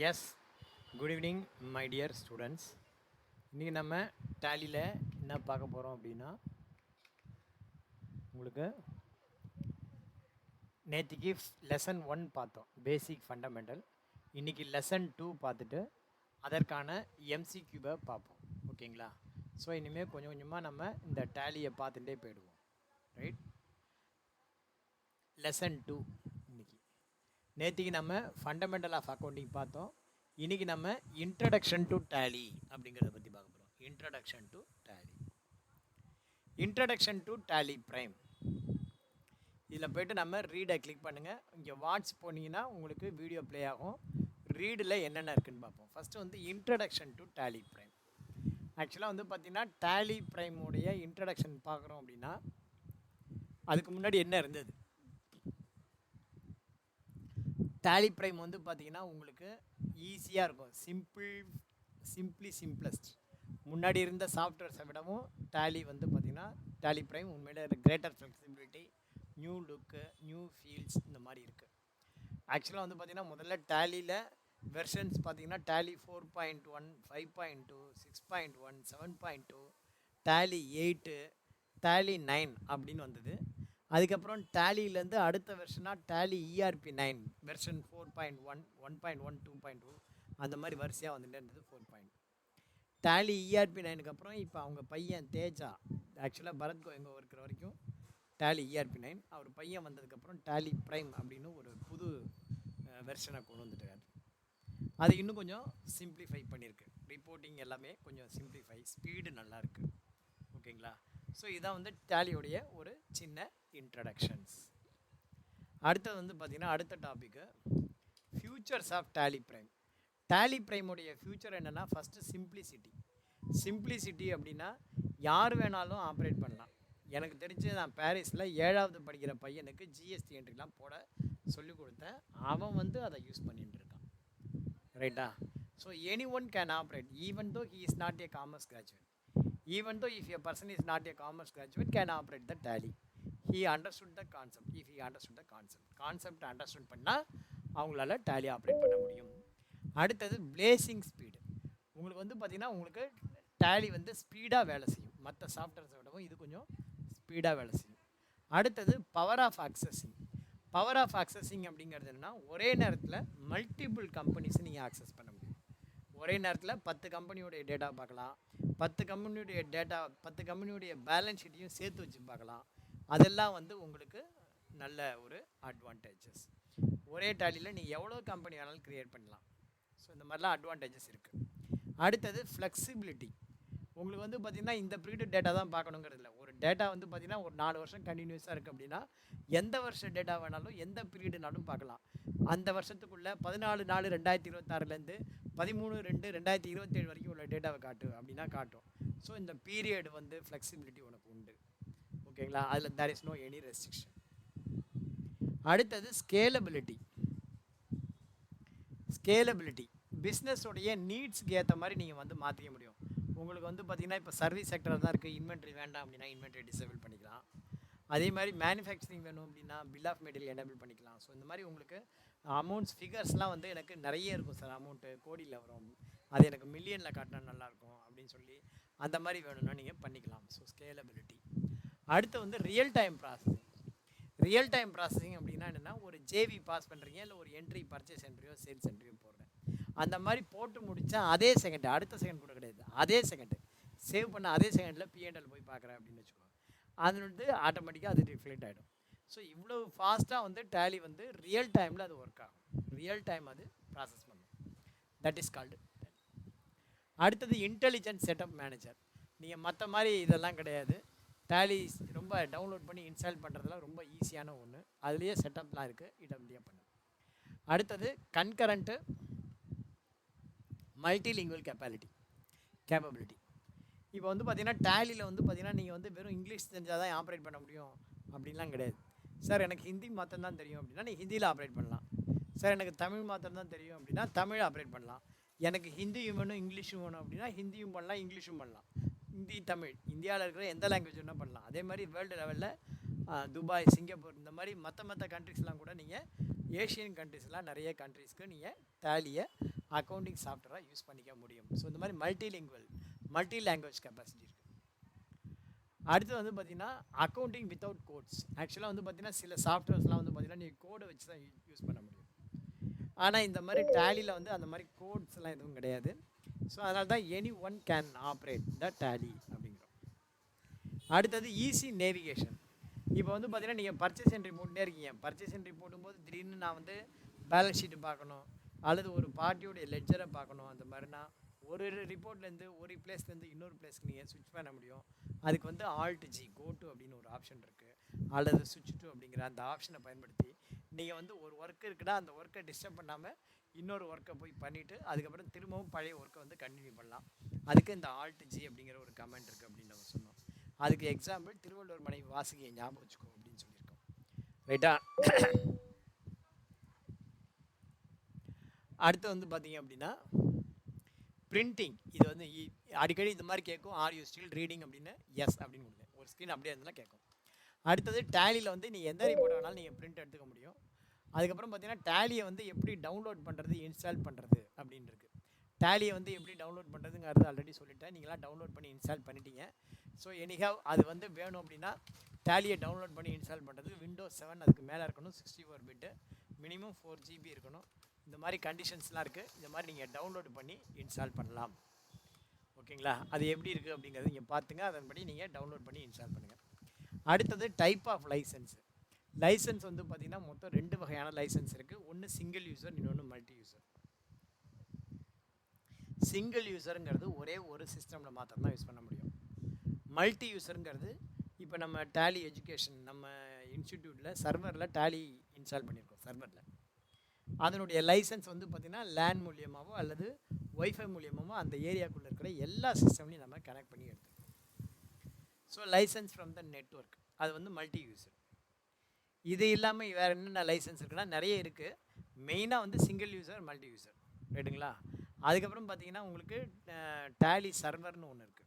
S, good evening my dear students. இன்றைக்கி நம்ம டேலியில் என்ன பார்க்க போகிறோம் அப்படின்னா, உங்களுக்கு நேற்றுக்கு லெசன் 1 பார்த்தோம், பேசிக் ஃபண்டமெண்டல். இன்றைக்கி லெசன் 2 பார்த்துட்டு அதற்கான எம்சிக்யூவை பார்ப்போம். ஓகேங்களா? ஸோ இனிமேல் கொஞ்சம் கொஞ்சமாக நம்ம இந்த டேலியை பார்த்துட்டே போயிடுவோம். ரைட், லெசன் 2 இன்றைக்கி. நேற்றுக்கு நம்ம ஃபண்டமெண்டல் ஆஃப் அக்கௌண்டிங் பார்த்தோம். இன்றைக்கி நம்ம இன்ட்ரடக்ஷன் டு டேலி அப்படிங்கிறத பற்றி பார்க்க போகிறோம். Introduction to Tally, introduction to Tally Prime. இதில் போய்ட்டு நம்ம ரீடை கிளிக் பண்ணுங்கள். இங்கே வாட்ச் போனீங்கன்னா உங்களுக்கு வீடியோ ப்ளே ஆகும். ரீடில் என்னென்ன இருக்குதுன்னு பார்ப்போம். ஃபஸ்ட்டு வந்து இன்ட்ரடக்ஷன் டு டேலி ப்ரைம். ஆக்சுவலாக வந்து பார்த்திங்கன்னா டேலி ப்ரைமுடைய இன்ட்ரடக்ஷன் பார்க்குறோம் அப்படின்னா அதுக்கு முன்னாடி என்ன இருந்தது? டேலி ப்ரைம் வந்து பார்த்திங்கன்னா உங்களுக்கு ஈஸியாக இருக்கும். சிம்பிளஸ்ட். முன்னாடி இருந்த சாஃப்ட்வேர்ஸை விடவும் டேலி வந்து பார்த்திங்கன்னா டேலி ப்ரைம் உண்மையிலே கிரேட்டர் ஃப்ளெக்சிபிலிட்டி, நியூ லுக்கு, நியூ ஃபீல்ட்ஸ் இந்த மாதிரி இருக்குது. ஆக்சுவலாக வந்து பார்த்திங்கன்னா முதல்ல டேலியில் வெர்ஷன்ஸ் பார்த்திங்கன்னா டேலி 4.1, 5.2, 6.1, 7.2, டேலி 8, டேலி 9 அப்படின்னு வந்தது. அதுக்கப்புறம் டேலியிலேருந்து அடுத்த வெர்ஷனாக டேலி ERP 9 வெர்ஷன் 4.1, 1.1, 2.2 அந்த மாதிரி வரிசையாக வந்துட்டு இருந்தது. 4. டேலி ERP 9க்கு அப்புறம் இப்போ அவங்க பையன் தேஜா, ஆக்சுவலாக பரத் கோயங்க இருக்கிற வரைக்கும் டேலி ERP 9, அவர் பையன் வந்ததுக்கப்புறம் டேலி ப்ரைம் அப்படின்னு ஒரு புது வெர்ஷனை கொண்டு வந்துட்டார். அது இன்னும் கொஞ்சம் சிம்பிளிஃபை பண்ணியிருக்கு. ரிப்போர்ட்டிங் எல்லாமே கொஞ்சம் சிம்பிளிஃபை, ஸ்பீடு நல்லாயிருக்கு. ஓகேங்களா? ஸோ இதான் வந்து டேலியோடைய ஒரு சின்ன இன்ட்ரடக்ஷன்ஸ். அடுத்தது வந்து பார்த்திங்கன்னா அடுத்த topic futures of Tally Prime. Tally ப்ரைமுடைய ஃபியூச்சர் என்னென்னா, ஃபஸ்ட்டு சிம்பிளிசிட்டி அப்படின்னா யார் வேணாலும் ஆப்ரேட் பண்ணலாம். எனக்கு தெரிஞ்சு நான் பாரிஸில் 7வது படிக்கிற பையனுக்கு ஜிஎஸ்டி என்ட்ரிலாம் போட சொல்லிக் கொடுத்தேன். அவன் வந்து அதை யூஸ் பண்ணிட்டு இருக்கான். ரைட்டா? So any one can operate even though he is not A commerce graduate. Even though if a person is not a commerce graduate can operate the tally. He understood the concept. If he understood the concept understood பண்ணால் அவங்களால tally operate பண்ண முடியும். அடுத்தது placing speed. உங்களுக்கு வந்து பார்த்திங்கன்னா உங்களுக்கு tally வந்து ஸ்பீடாக வேலை செய்யும். மற்ற சாஃப்ட்வேர்ஸை விடவும் இது கொஞ்சம் ஸ்பீடாக வேலை செய்யும். அடுத்தது power of accessing. Power of accessing அப்படிங்கிறது என்னென்னா, ஒரே நேரத்தில் மல்டிபிள் கம்பெனிஸை நீங்கள் ஆக்சஸ் பண்ண முடியும். ஒரே நேரத்தில் 10 கம்பெனியோடைய டேட்டா பார்க்கலாம். 10 கம்பெனியுடைய பேலன்ஸ் ஷீட்டையும் சேர்த்து வச்சு பார்க்கலாம். அதெல்லாம் வந்து உங்களுக்கு நல்ல ஒரு அட்வான்டேஜஸ். ஒரே டேலியில் நீங்கள் எவ்வளோ கம்பெனி வேணாலும் க்ரியேட் பண்ணலாம். ஸோ இந்த மாதிரிலாம் அட்வான்டேஜஸ் இருக்குது. அடுத்தது ஃப்ளெக்சிபிலிட்டி. உங்களுக்கு வந்து பார்த்திங்கன்னா இந்த பீரியட் டேட்டா தான் பார்க்கணுங்கிறது இல்லை. ஒரு டேட்டா வந்து பார்த்திங்கன்னா ஒரு 4 வருஷம் கண்டினியூஸாக இருக்குது அப்படின்னா எந்த வருஷ டேட்டா வேணாலும் எந்த பீரியடுனாலும் பார்க்கலாம். அந்த வருஷத்துக்குள்ளே 14/4/2026லேருந்து 13/2/2027 வரைக்கும் உள்ள டேட்டாவை காட்டு அப்படின்னா காட்டும். ஸோ இந்த பீரியட் வந்து ஃப்ளெக்சிபிலிட்டி உனக்கு உண்டு. ஓகேங்களா? அதில் there is no any restriction. அடுத்தது ஸ்கேலபிலிட்டி. பிஸ்னஸோடைய நீட்ஸ்க்கு ஏற்ற மாதிரி நீங்கள் வந்து மாற்றிக்க முடியும். உங்களுக்கு வந்து பார்த்திங்கன்னா இப்போ சர்வீஸ் செக்டர் தான் இருக்குது. இன்வென்ட்ரி வேண்டாம் அப்படின்னா இன்வென்ட்ரி டிசேபிள் பண்ணிக்கலாம். அதே மாதிரி மேனுஃபேக்சரிங் வேணும் அப்படின்னா பில் ஆஃப் மெட்டீரியல் எனேபிள் பண்ணிக்கலாம். ஸோ இந்த மாதிரி உங்களுக்கு அமௌண்ட்ஸ் ஃபிகர்ஸ்லாம் வந்து எனக்கு நிறைய இருக்கும் சார், அமௌண்ட்டு கோடியில் வரும், அது எனக்கு மில்லியனில் காட்டினா நல்லாயிருக்கும் அப்படின்னு சொல்லி அந்த மாதிரி வேணும்னா நீங்கள் பண்ணிக்கலாம். So scalability. அடுத்து வந்து ரியல் டைம் ப்ராசஸிங் அப்படின்னா என்னென்னா, ஒரு ஜேவி பாஸ் பண்ணுறீங்க, இல்லை ஒரு என்ட்ரி பர்ச்சேஸ் என்ட்ரியோ சேல்ஸ் என்ட்ரியோ போடுறேன். அந்த மாதிரி போட்டு முடித்தா அதே செகண்ட், அடுத்த செகண்ட் கூட கிடையாது, அதே செகண்டு சேவ் பண்ண அதே செகண்டில் P&L போய் பார்க்குறேன் அப்படின்னு வச்சுக்கோங்க. அது வந்து ஆட்டோமேட்டிக்காக அது ரிஃப்ளெக்ட் ஆகிடும். ஸோ இவ்வளோ ஃபாஸ்ட்டாக வந்து டேலி வந்து ரியல் டைமில் அது ஒர்க் ஆகும். ரியல் டைம் அது ப்ராசஸ் பண்ணும். That is called Tally. அடுத்தது இன்டெலிஜென்ட் செட்டப் மேனேஜர். நீங்கள் மற்ற மாதிரி இதெல்லாம் கிடையாது. டேலி ரொம்ப டவுன்லோட் பண்ணி இன்ஸ்டால் பண்ணுறதுலாம் ரொம்ப ஈஸியான ஒன்று. அதுலேயே செட்டப்லாம் இருக்குது, இடம்லேயே பண்ணு. அடுத்தது கன்கரண்ட்டு மல்டிலிங்குவல் கேப்பபிலிட்டி. இப்போ வந்து பார்த்திங்கன்னா டேலியில் வந்து பார்த்திங்கன்னா நீங்கள் வந்து வெறும் இங்கிலீஷ் தெரிஞ்சால் தான் ஆப்ரேட் பண்ண முடியும் அப்படின்லாம் கிடையாது. சார் எனக்கு ஹிந்தி மாத்திரம் தான் தெரியும் அப்படின்னா நீங்கள் ஹிந்தியில் ஆப்ரேட் பண்ணலாம். சார் எனக்கு தமிழ் மாத்திரம் தான் தெரியும் அப்படின்னா தமிழ் ஆப்ரேட் பண்ணலாம். எனக்கு ஹிந்தியும் வேணும் இங்கிலீஷும் வேணும் அப்படின்னா ஹிந்தியும் பண்ணலாம், இங்கிலீஷும் பண்ணலாம். ஹிந்தி, தமிழ், இந்தியாவில் இருக்கிற எந்த லாங்குவேஜ் வேணால் பண்ணலாம். அதே மாதிரி வேர்ல்டு லெவலில் துபாய், சிங்கப்பூர் இந்த மாதிரி மற்ற கண்ட்ரிஸ்லாம் கூட நீங்கள் ஏஷியன் கண்ட்ரிஸ்லாம் நிறைய கண்ட்ரிஸ்க்கு நீங்கள் டேலியை அக்கௌண்டிங் சாஃப்ட்வேராக யூஸ் பண்ணிக்க முடியும். ஸோ இந்த மாதிரி மல்டி லாங்குவேஜ் கெப்பாசிட்டி இருக்குது. அடுத்து வந்து பார்த்தீங்கன்னா அக்கௌண்டிங் வித்தவுட் கோட்ஸ். ஆக்சுவலாக வந்து பார்த்தீங்கன்னா சில சாஃப்ட்வேர்ஸ்லாம் வந்து பார்த்தீங்கன்னா நீங்கள் கோடை வச்சு தான் யூஸ் பண்ண முடியும். ஆனால் இந்த மாதிரி டேலியில் வந்து அந்த மாதிரி கோட்ஸ்லாம் எதுவும் கிடையாது. ஸோ அதனால தான் any one can operate the Tally அப்படிங்கிறோம். அடுத்தது ஈஸி நேவிகேஷன். இப்போ வந்து பார்த்தீங்கன்னா நீங்கள் பர்ச்சேஸ் என்ட்ரி போட்டுட்டே இருக்கீங்க. பர்ச்சேஸ் என்ட்ரி போடும்போது திடீர்னு நான் வந்து பேலன்ஸ் ஷீட்டு பார்க்கணும், அல்லது ஒரு பார்ட்டியோடைய லெட்ஜரை பார்க்கணும். அந்த மாதிரினா ஒரு ரிப்போர்ட்லேருந்து ஒரு பிளேஸ்லேருந்து இன்னொரு பிளேஸ்க்கு நீங்கள் ஸ்விட்ச் பண்ண முடியும். அதுக்கு வந்து ஆல்ட் ஜி கோ டு அப்படின்னு ஒரு ஆப்ஷன் இருக்குது, அல்லது ஸ்விட்ச் டு அப்படிங்கிற அந்த ஆப்ஷனை பயன்படுத்தி நீங்கள் வந்து ஒரு ஒர்க் இருக்குன்னா அந்த ஒர்க்கை டிஸ்டர்ப் பண்ணாமல் இன்னொரு ஒர்க்கை போய் பண்ணிவிட்டு அதுக்கப்புறம் திரும்பவும் பழைய ஒர்க்கை வந்து கண்டினியூ பண்ணலாம். அதுக்கு இந்த ஆல்ட் ஜி அப்படிங்கிற ஒரு கமெண்ட் இருக்குது அப்படின்னு நம்ம சொன்னோம். அதுக்கு எக்ஸாம்பிள் திருவள்ளுவர் மனைவி வாசுகியை ஞாபகம் வச்சுக்கோ அப்படின்னு சொல்லியிருக்கோம். ரைட்டா? அடுத்து வந்து பார்த்தீங்க அப்படின்னா பிரிண்டிங். இது வந்து அடிக்கடி இந்த மாதிரி கேட்கும், ஆர் யூ ஸ்டில் ரீடிங் அப்படின்னு எஸ் அப்படின்னு கொடுங்க. ஒரு ஸ்க்ரீன் அப்படியே இருந்தாலும் கேட்கும். அடுத்தது டேலியில் வந்து நீங்கள் எந்த ரிப்போர்ட் வேணாலும் நீங்கள் பிரிண்ட் எடுத்துக்க முடியும். அதுக்கப்புறம் பார்த்தீங்கன்னா டேலியை வந்து எப்படி டவுன்லோட் பண்ணுறது, இன்ஸ்டால் பண்ணுறது அப்படின்னு இருக்குது. டேலியை வந்து எப்படி டவுன்லோட் பண்ணுறதுங்கிறது ஆல்ரெடி சொல்லிட்டேன். நீங்களாம் டவுன்லோட் பண்ணி இன்ஸ்டால் பண்ணிட்டீங்க. ஸோ எனிஹவ் அது வந்து வேணும் அப்படின்னா டேலியை டவுன்லோட் பண்ணி இன்ஸ்டால் பண்ணுறது விண்டோஸ் 7 அதுக்கு மேலே இருக்கணும், 64 பிட்டு, மினிமம் 4 GB இருக்கணும். இந்த மாதிரி கண்டிஷன்ஸ்லாம் இருக்குது. இந்த மாதிரி நீங்கள் டவுன்லோடு பண்ணி இன்ஸ்டால் பண்ணலாம். ஓகேங்களா? அது எப்படி இருக்குது அப்படிங்கிறது நீங்கள் பார்த்துங்க. அதன்படி நீங்கள் டவுன்லோட் பண்ணி இன்ஸ்டால் பண்ணுங்கள். அடுத்தது டைப் ஆஃப் லைசன்ஸ். லைசன்ஸ் வந்து பார்த்திங்கன்னா மொத்தம் 2 வகையான லைசன்ஸ் இருக்குது. ஒன்று சிங்கிள் யூசர், இன்னொன்று மல்டி யூசர். சிங்கிள் யூசருங்கிறது ஒரே ஒரு சிஸ்டமில் மாத்திரம் தான் யூஸ் பண்ண முடியும். மல்டி யூசருங்கிறது இப்போ நம்ம டேலி எஜுகேஷன் நம்ம இன்ஸ்டிடியூட்டில் சர்வரில் டேலி இன்ஸ்டால் பண்ணியிருக்கோம். சர்வரில் அதனுடைய லைசன்ஸ் வந்து பார்த்திங்கன்னா லேன் மூலியமாகவோ அல்லது ஒய்ஃபை மூலியமாகவோ அந்த ஏரியாக்குள்ளே இருக்கிற எல்லா சிஸ்டம்லையும் நம்ம கனெக்ட் பண்ணி எடுத்துக்கோம். So licence from the network அது வந்து மல்டி யூசர். இது இல்லாமல் வேறு என்னென்ன லைசன்ஸ் இருக்குன்னா நிறைய இருக்குது. மெயினாக வந்து சிங்கிள் யூசர், மல்டி யூசர். ரைட்டுங்களா? அதுக்கப்புறம் பார்த்தீங்கன்னா உங்களுக்கு டேலி சர்வர்னு ஒன்று இருக்குது.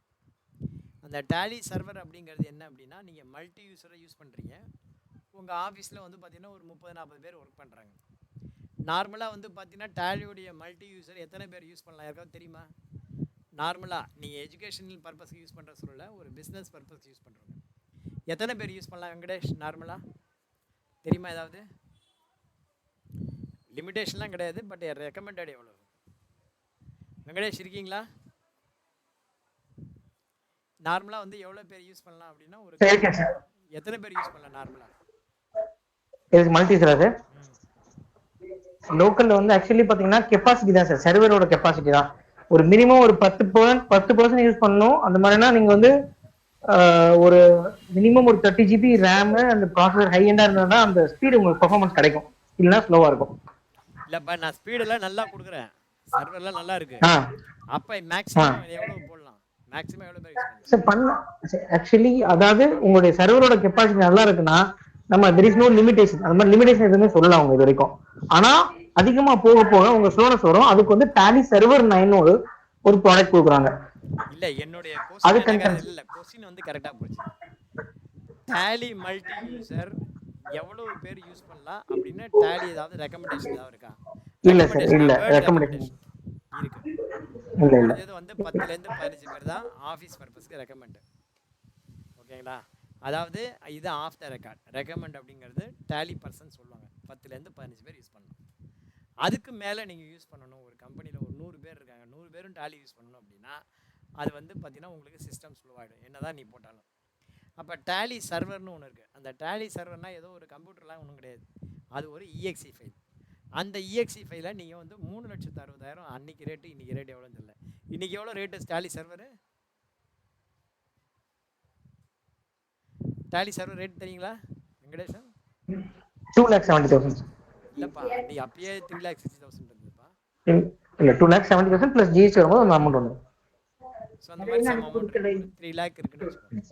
அந்த டேலி சர்வர் அப்படிங்கிறது என்ன அப்படின்னா நீங்கள் மல்டி யூசரை யூஸ் பண்ணுறீங்க. உங்கள் ஆஃபீஸில் வந்து பார்த்திங்கன்னா ஒரு 30-40 பேர் ஒர்க் பண்ணுறாங்க. நார்மலாக வந்து பார்த்தீங்கன்னா டேலியோடைய மல்டி யூசர் எத்தனை பேர் யூஸ் பண்ணலாம் யாருக்காவது தெரியுமா? நார்மலாக நீங்கள் எஜுகேஷனல் பர்பஸ்க்கு யூஸ் பண்ணுற சொல்லல, ஒரு பிஸ்னஸ் பர்பஸ்க்கு யூஸ் பண்ணுறோங்க. எத்தனை பேர் யூஸ் பண்ணலாம் வெங்கடேஷ்? நார்மலாக தெரியுமா? ஏதாவது லிமிடேஷன்லாம் கிடையாது, பட் ரெக்கமெண்டட் எவ்வளோ? வெங்கடேஷ் இருக்கீங்களா? நார்மலாக வந்து எவ்வளோ பேர் யூஸ் பண்ணலாம் அப்படின்னா ஒரு எத்தனை பேர் யூஸ் பண்ணலாம் நார்மலாக? இதுக்கு மல்டி சார் லோக்கல்ல வந்து ஆக்சுவலி பாத்தீங்கன்னா கெப்பாசிட்டி தான் சார், சர்வரோட கெப்பாசிட்டி தான். ஒரு மினிமம் ஒரு 10% யூஸ் பண்ணணும். அந்த மாதிரினா நீங்க வந்து ஒரு மினிமம் ஒரு 30 GB ரேம் அந்த ப்ராசஸர் ஹை எண்டா இருந்தா அந்த ஸ்பீடு உங்களுக்கு பெர்ஃபார்மன்ஸ் கிடைக்கும். இல்லனா ஸ்லோவா இருக்கும். இல்லப்பா நான் ஸ்பீட் எல்லாம் நல்லா கொடுக்குறேன், சர்வர்லாம் நல்லா இருக்கு. அப்ப மேக்ஸிமம் எவ்வளவு போடலாம்? மேக்ஸிமம் எவ்வளவு பேர் யூஸ் பண்ணலாம் சார்? பண்ணலாம் ஆக்சுவலி. அதாவது உங்களுடைய சர்வரோட கெப்பாசிட்டி நல்லா இருக்குன்னா நம்ம there is no limitation. அந்த மாதிரி லிமிடேஷன் எதுவுமே சொல்லலாம் அவங்க இது வரைக்கும். ஆனா அதிகமா போக போக உங்க ஸ்லோனஸ் வரும். அதுக்கு வந்து டேலி சர்வர் 9 ஒரு ப்ராடக்ட் கொடுக்குறாங்க. இல்ல என்னுடைய क्वेश्चन வந்து கரெக்ட்டா போச்சு. டேலி மல்டி யூசர் எவ்வளவு பேர் யூஸ் பண்ணலாம் அப்படினா டேலி ஏதாவது ரெக்கமெண்டேஷன் ஏதாவது இருக்கா? இல்ல சார், இல்ல ரெக்கமெண்டேஷன் இருக்கு. இல்ல இது வந்து 10 ல இருந்து 15 பேர் தான் ஆபீஸ் பர்பஸ்க்கு ரெக்கமெண்ட். ஓகேங்களா? அதாவது இது ஆஃப் த ரெக்கார்ட். ரெக்கமெண்ட் அப்படிங்கிறது டேலி பர்சன் சொல்லுவாங்க. 10 ல இருந்து 15 பேர் யூஸ் பண்ணலாம். அதுக்கு மேலே நீங்கள் யூஸ் பண்ணணும். ஒரு கம்பெனியில் ஒரு 100 பேர் இருக்காங்க, 100 பேரும் டேலி யூஸ் பண்ணணும் அப்படின்னா அது வந்து பார்த்தீங்கன்னா உங்களுக்கு சிஸ்டம் ஸ்லோவாகிடும் என்ன தான் நீ போட்டாலும். அப்போ டேலி சர்வர்னு ஒன்று இருக்குது. அந்த டேலி சர்வர்னால் ஏதோ ஒரு கம்ப்யூட்டர்லாம் ஒன்றும் கிடையாது, அது ஒரு இஎக்ஸி ஃபைல். அந்த இஎக்ஸி ஃபைலை நீங்கள் வந்து 3,60,000 அன்றைக்கி ரேட்டு, இன்றைக்கி ரேட் எவ்வளோன்னு தெரியல. இன்றைக்கி எவ்வளோ rate Tally server? Tally server rate தெரியுங்களா வெங்கடேஷன்? 2,70,000. இல்லப்பா நீ அப்பயே 3,60,000 இருந்ததுப்பா. இல்ல 2,70,000 பிளஸ் ஜிஎஸ்டி வரும்போது அந்த அமௌண்ட் வந்துடும். சோ அந்த மாதிரி சம் அமௌண்ட் 3 lakh இருக்குன்னு வெச்சுக்கோங்க.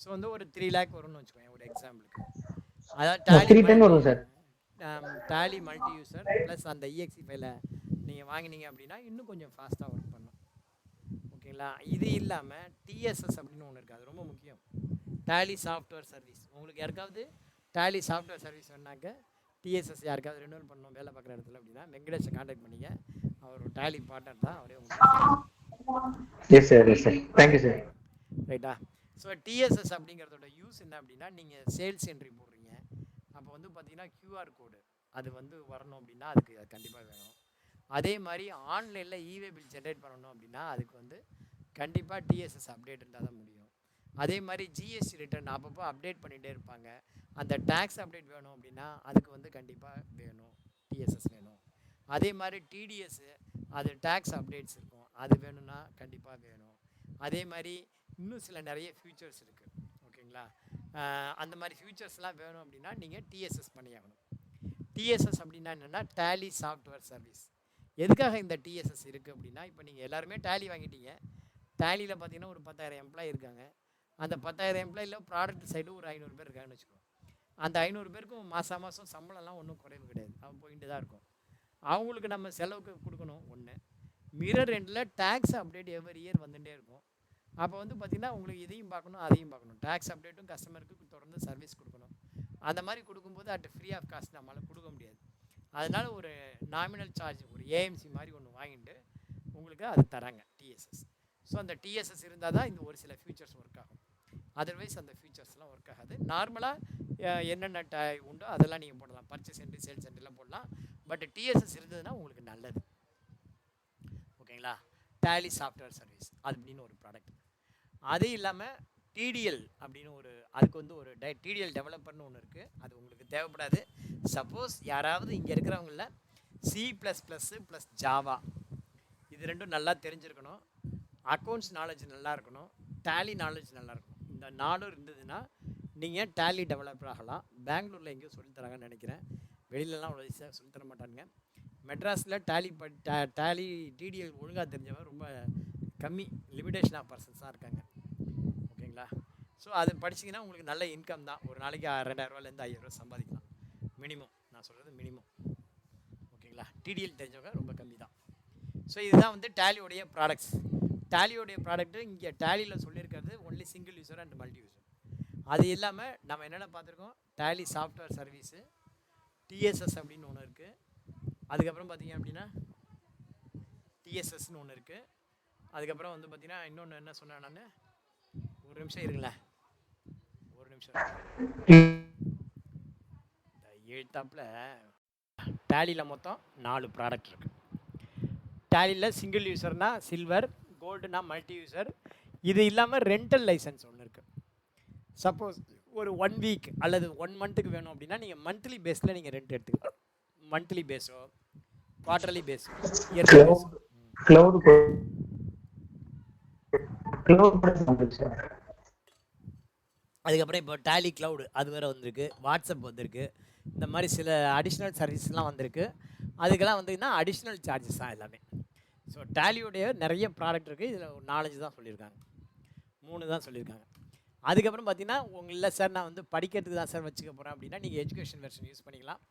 சோ வந்து ஒரு 3 lakh வரும்னு வெச்சுக்கோங்க ஒரு எக்ஸாம்பிளுக்கு. அத டேலி 310 வரும் sir. Tally multi user plus அந்த இஎக்ஸி ஃபைலை நீங்க வாங்குனீங்க அப்படினா இன்னும் கொஞ்சம் ஃபாஸ்டா வர்க் பண்ணும். ஓகேங்களா? இது இல்லாம டிஎஸ்எஸ் அப்படின்னு ஒன்று இருக்குது, அது ரொம்ப முக்கியம். Tally software service. உங்களுக்கு யாருக்காவது டேலி சாஃப்ட்வேர் சர்வீஸ் வேணாக்க டிஎஸ்எஸ் யாருக்காவது ரெனியூவல் பண்ணணும் வேலை பார்க்குற இடத்துல அப்படின்னா வெங்கடேஷை காண்டாக்ட் பண்ணிங்க. அவர் ஒரு டேலி பார்ட்னர் தான், அவரே உங்களுக்கு yes sir, yes sir, thank you sir. ரைட்டா. ஸோ டிஎஸ்எஸ் அப்படிங்கிறதோட யூஸ் என்ன அப்படின்னா, நீங்கள் சேல்ஸ் என்ட்ரி போடுறீங்க, அப்போ வந்து பார்த்தீங்கன்னா QR கோடு அது வந்து வரணும் அப்படின்னா அதுக்கு அது கண்டிப்பாக வேணும். அதே மாதிரி ஆன்லைனில் இவே பில் ஜென்ரேட் பண்ணணும் அப்படின்னா அதுக்கு வந்து கண்டிப்பாக டிஎஸ்எஸ் அப்டேட் இருந்தால் தான் முடியும். அதே மாதிரி ஜிஎஸ்டி ரிட்டர்ன் அப்பப்போ அப்டேட் பண்ணிகிட்டே இருப்பாங்க, அந்த டேக்ஸ் அப்டேட் வேணும் அப்படின்னா அதுக்கு வந்து கண்டிப்பாக வேணும், டிஎஸ்எஸ் வேணும். அதே மாதிரி டிடிஎஸ்ஸு அது டேக்ஸ் அப்டேட்ஸ் இருக்கும், அது வேணும்னா கண்டிப்பாக வேணும். அதே மாதிரி இன்னும் சில நிறைய ஃபியூச்சர்ஸ் இருக்குது, ஓகேங்களா. அந்த மாதிரி ஃபியூச்சர்ஸ்லாம் வேணும் அப்படின்னா நீங்கள் டிஎஸ்எஸ் பண்ணியாகணும். டிஎஸ்எஸ் அப்படின்னா என்னென்னா டேலி சாஃப்ட்வேர் சர்வீஸ். எதுக்காக இந்த டிஎஸ்எஸ் இருக்குது அப்படின்னா, இப்போ நீங்கள் எல்லாருமே டேலி வாங்கிட்டீங்க, டேலியில் பார்த்தீங்கன்னா ஒரு 10,000 எம்ப்ளாயி இருக்காங்க. அந்த 10,000 எம்ப்ளாயில் ப்ராடக்ட் சைடு ஒரு 500 பேர் இருக்காங்கன்னு வச்சுக்கோங்க. அந்த 500 பேருக்கும் மாதம் சம்பளம்லாம் ஒன்றும் குறைவு கிடையாது, அவன் போயிட்டு தான் இருக்கும். அவங்களுக்கு நம்ம செலவுக்கு கொடுக்கணும் ஒன்று. மிரர் எண்டில் டேக்ஸ் அப்டேட் எவ்ரி இயர் வந்துகிட்டே இருக்கும். அப்போ வந்து பார்த்திங்கன்னா உங்களுக்கு இதையும் பார்க்கணும் அதையும் பார்க்கணும். டேக்ஸ் அப்டேட்டும் கஸ்டமருக்கு தொடர்ந்து சர்வீஸ் கொடுக்கணும். அந்த மாதிரி கொடுக்கும்போது அட் ஃப்ரீ ஆஃப் காஸ்ட் நம்மளால் கொடுக்க முடியாது. அதனால் ஒரு நாமினல் சார்ஜ், ஒரு ஏஎம்சி மாதிரி ஒன்று வாங்கிட்டு உங்களுக்கு அது தராங்க டிஎஸ்எஸ். ஸோ அந்த டிஎஸ்எஸ் இருந்தால் தான் இந்த ஒரு சில ஃபியூச்சர்ஸ் ஒர்க் ஆகும், அதர்வைஸ் அந்த ஃபியூச்சர்ஸ்லாம் ஒர்க் ஆகாது. நார்மலாக என்னென்ன உண்டோ அதெல்லாம் நீங்கள் போடலாம், பர்ச்சேஸ் என்ட்ரி சேல்ஸ் என்ட்ரிலாம் போடலாம். பட் டிஎஸ்எஸ் இருந்ததுன்னா உங்களுக்கு நல்லது, ஓகேங்களா. டேலி சாஃப்ட்வேர் சர்வீஸ் அப்படின்னு ஒரு ப்ராடக்ட். அது இல்லாமல் டிடிஎல் அப்படின்னு அதுக்கு வந்து ஒரு டிடிஎல் டெவலப்பர்னு ஒன்று இருக்குது, அது உங்களுக்கு தேவைப்படாது. சப்போஸ் யாராவது இங்கே இருக்கிறவங்கள C++ ப்ளஸ் ஜாவா இது ரெண்டும் நல்லா தெரிஞ்சிருக்கணும், அக்கௌண்ட்ஸ் நாலேஜ் நல்லா இருக்கணும், டேலி நாலேஜ் நல்லா இருக்கணும். இந்த 4 இருந்ததுன்னா நீங்கள் டேலி டெவலப்பர் ஆகலாம். பெங்களூரில் எங்கேயோ சொல்லித்தராங்கன்னு நினைக்கிறேன், வெளியிலலாம் அவ்வளோ ஈஸியாக சொல்லித்தர மாட்டானுங்க. மெட்ராஸில் டேலி டிடிஎல் ஒழுங்காக தெரிஞ்சவங்க ரொம்ப கம்மி, லிமிடேஷன் ஆஃப் பர்சன்ஸ் தான் இருக்காங்க, ஓகேங்களா. ஸோ அது படிச்சிங்கன்னா உங்களுக்கு நல்ல இன்கம் தான், ஒரு நாளைக்கு 2,000 5,000 சம்பாதிக்கலாம் மினிமம். நான் சொல்கிறது மினிமம், ஓகேங்களா. டிடிஎல் தெரிஞ்சவங்க ரொம்ப கம்மி தான். ஸோ இதுதான் வந்து டேலியோடைய ப்ராடக்ட்ஸ். டேலியோடைய ப்ராடக்ட்டு இங்கே டேலியில் சொல்லியிருக்கிறது only single user and multi user. அது இல்லாமல் நம்ம என்னென்ன பார்த்துருக்கோம், டேலி சாஃப்ட்வேர் சர்வீஸு, டிஎஸ்எஸ் அப்படின்னு ஒன்று இருக்குது. அதுக்கப்புறம் பார்த்தீங்க அப்படின்னா டிஎஸ்எஸ்ன்னு ஒன்று இருக்குது. அதுக்கப்புறம் வந்து பார்த்தீங்கன்னா இன்னொன்று என்ன சொன்னேன் நான், ஒரு நிமிஷம் இருங்களேன், ஒரு நிமிஷம். இந்த எழுத்தாப்பில் டேலியில் மொத்தம் 4 ப்ராடக்ட் இருக்குது. டேலியில் சிங்கிள் யூசர்னால் சில்வர், கோல்டுனா மல்டி யூசர். இது இல்லாமல் ரெண்டல் லைசன்ஸ் ஒன்று இருக்குது. சப்போஸ் ஒரு 1 வீக் அல்லது 1 மந்த்துக்கு வேணும் அப்படின்னா நீங்கள் மந்த்லி பேஸில் நீங்கள் ரெண்ட் எடுத்துக்கலாம். மந்த்லி பேஸோ குவார்டர்லி பேஸோ இயர்லி பேஸோ. அதுக்கப்புறம் இப்போ டேலி க்ளவுடு அது வேறு வந்திருக்கு, வாட்ஸ்அப் வந்திருக்கு, இந்த மாதிரி சில அடிஷ்னல் சர்வீஸ்லாம் வந்திருக்கு. அதுக்கெல்லாம் வந்தீங்கன்னா அடிஷ்னல் சார்ஜஸ் தான் எல்லாமே. ஸோ டேலியோடைய நிறைய ப்ராடக்ட் இருக்குது, இதில் ஒரு 4-5 தான் சொல்லியிருக்காங்க, 3 தான் சொல்லியிருக்காங்க. அதுக்கப்புறம் பார்த்தீங்கன்னா இல்லை சார் நான் வந்து படிக்கிறதுக்கு தான் சார் வச்சுக்க போகிறேன் அப்படின்னா நீங்கள் எஜுகேஷன் வெர்ஷன் யூஸ் பண்ணிக்கலாம்.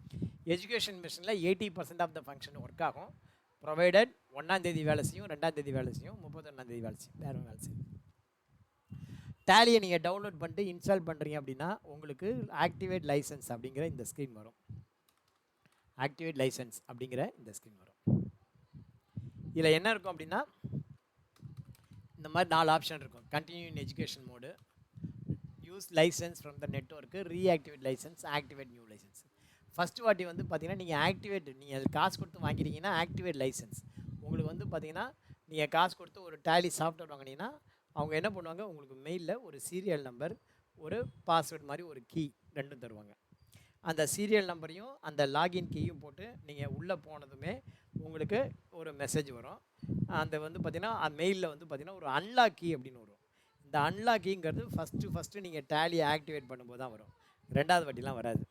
எஜுகேஷன் வெர்ஷனில் 80% ஆஃப் த ஃபங்க்ஷன் ஒர்க் ஆகும், ப்ரொவைடட் 1ஆம் தேதி வேலை செய்யும், 2ஆம் தேதி வேலை செய்யும், 31ஆம் தேதி வேலை செய்யும், வேறு வேலை செய்யும். டேலியை நீங்கள் டவுன்லோட் பண்ணிட்டு இன்ஸ்டால் பண்ணுறீங்க அப்படின்னா உங்களுக்கு ஆக்டிவேட் லைசன்ஸ் அப்படிங்கிற இந்த ஸ்க்ரீன் வரும். ஆக்டிவேட் லைசன்ஸ் அப்படிங்கிற இந்த ஸ்க்ரீன் வரும். இதில் என்ன இருக்கும் அப்படின்னா இந்த மாதிரி 4 ஆப்ஷன் இருக்கும். Continue in education mode, use license from the network, reactivate license, activate new license. First வாட்டி வந்து பார்த்தீங்கன்னா நீங்கள் ஆக்டிவேட், நீங்கள் அது காசு கொடுத்து வாங்கிட்டீங்கன்னா ஆக்டிவேட் லைசன்ஸ் உங்களுக்கு வந்து பார்த்தீங்கன்னா நீங்கள் காசு கொடுத்து ஒரு டேலி சாஃப்ட்வேர் வாங்கினீங்கன்னா அவங்க என்ன பண்ணுவாங்க, உங்களுக்கு மெயிலில் ஒரு சீரியல் நம்பர், ஒரு பாஸ்வேர்டு மாதிரி ஒரு கீ ரெண்டும் தருவாங்க. அந்த சீரியல் நம்பரையும் அந்த லாகின் கீயும் போட்டு நீங்கள் உள்ளே போனதுமே உங்களுக்கு ஒரு மெசேஜ் வரும். அந்த வந்து பார்த்திங்கன்னா மெயிலில் வந்து பார்த்திங்கன்னா ஒரு அன்லாக் கீ அப்படின்னு வரும். இந்த அன்லாக் கீங்கிறது ஃபஸ்ட்டு நீங்கள் டேலியை ஆக்டிவேட் பண்ணும்போது தான் வரும், 2வது வாட்டிலாம் வராது.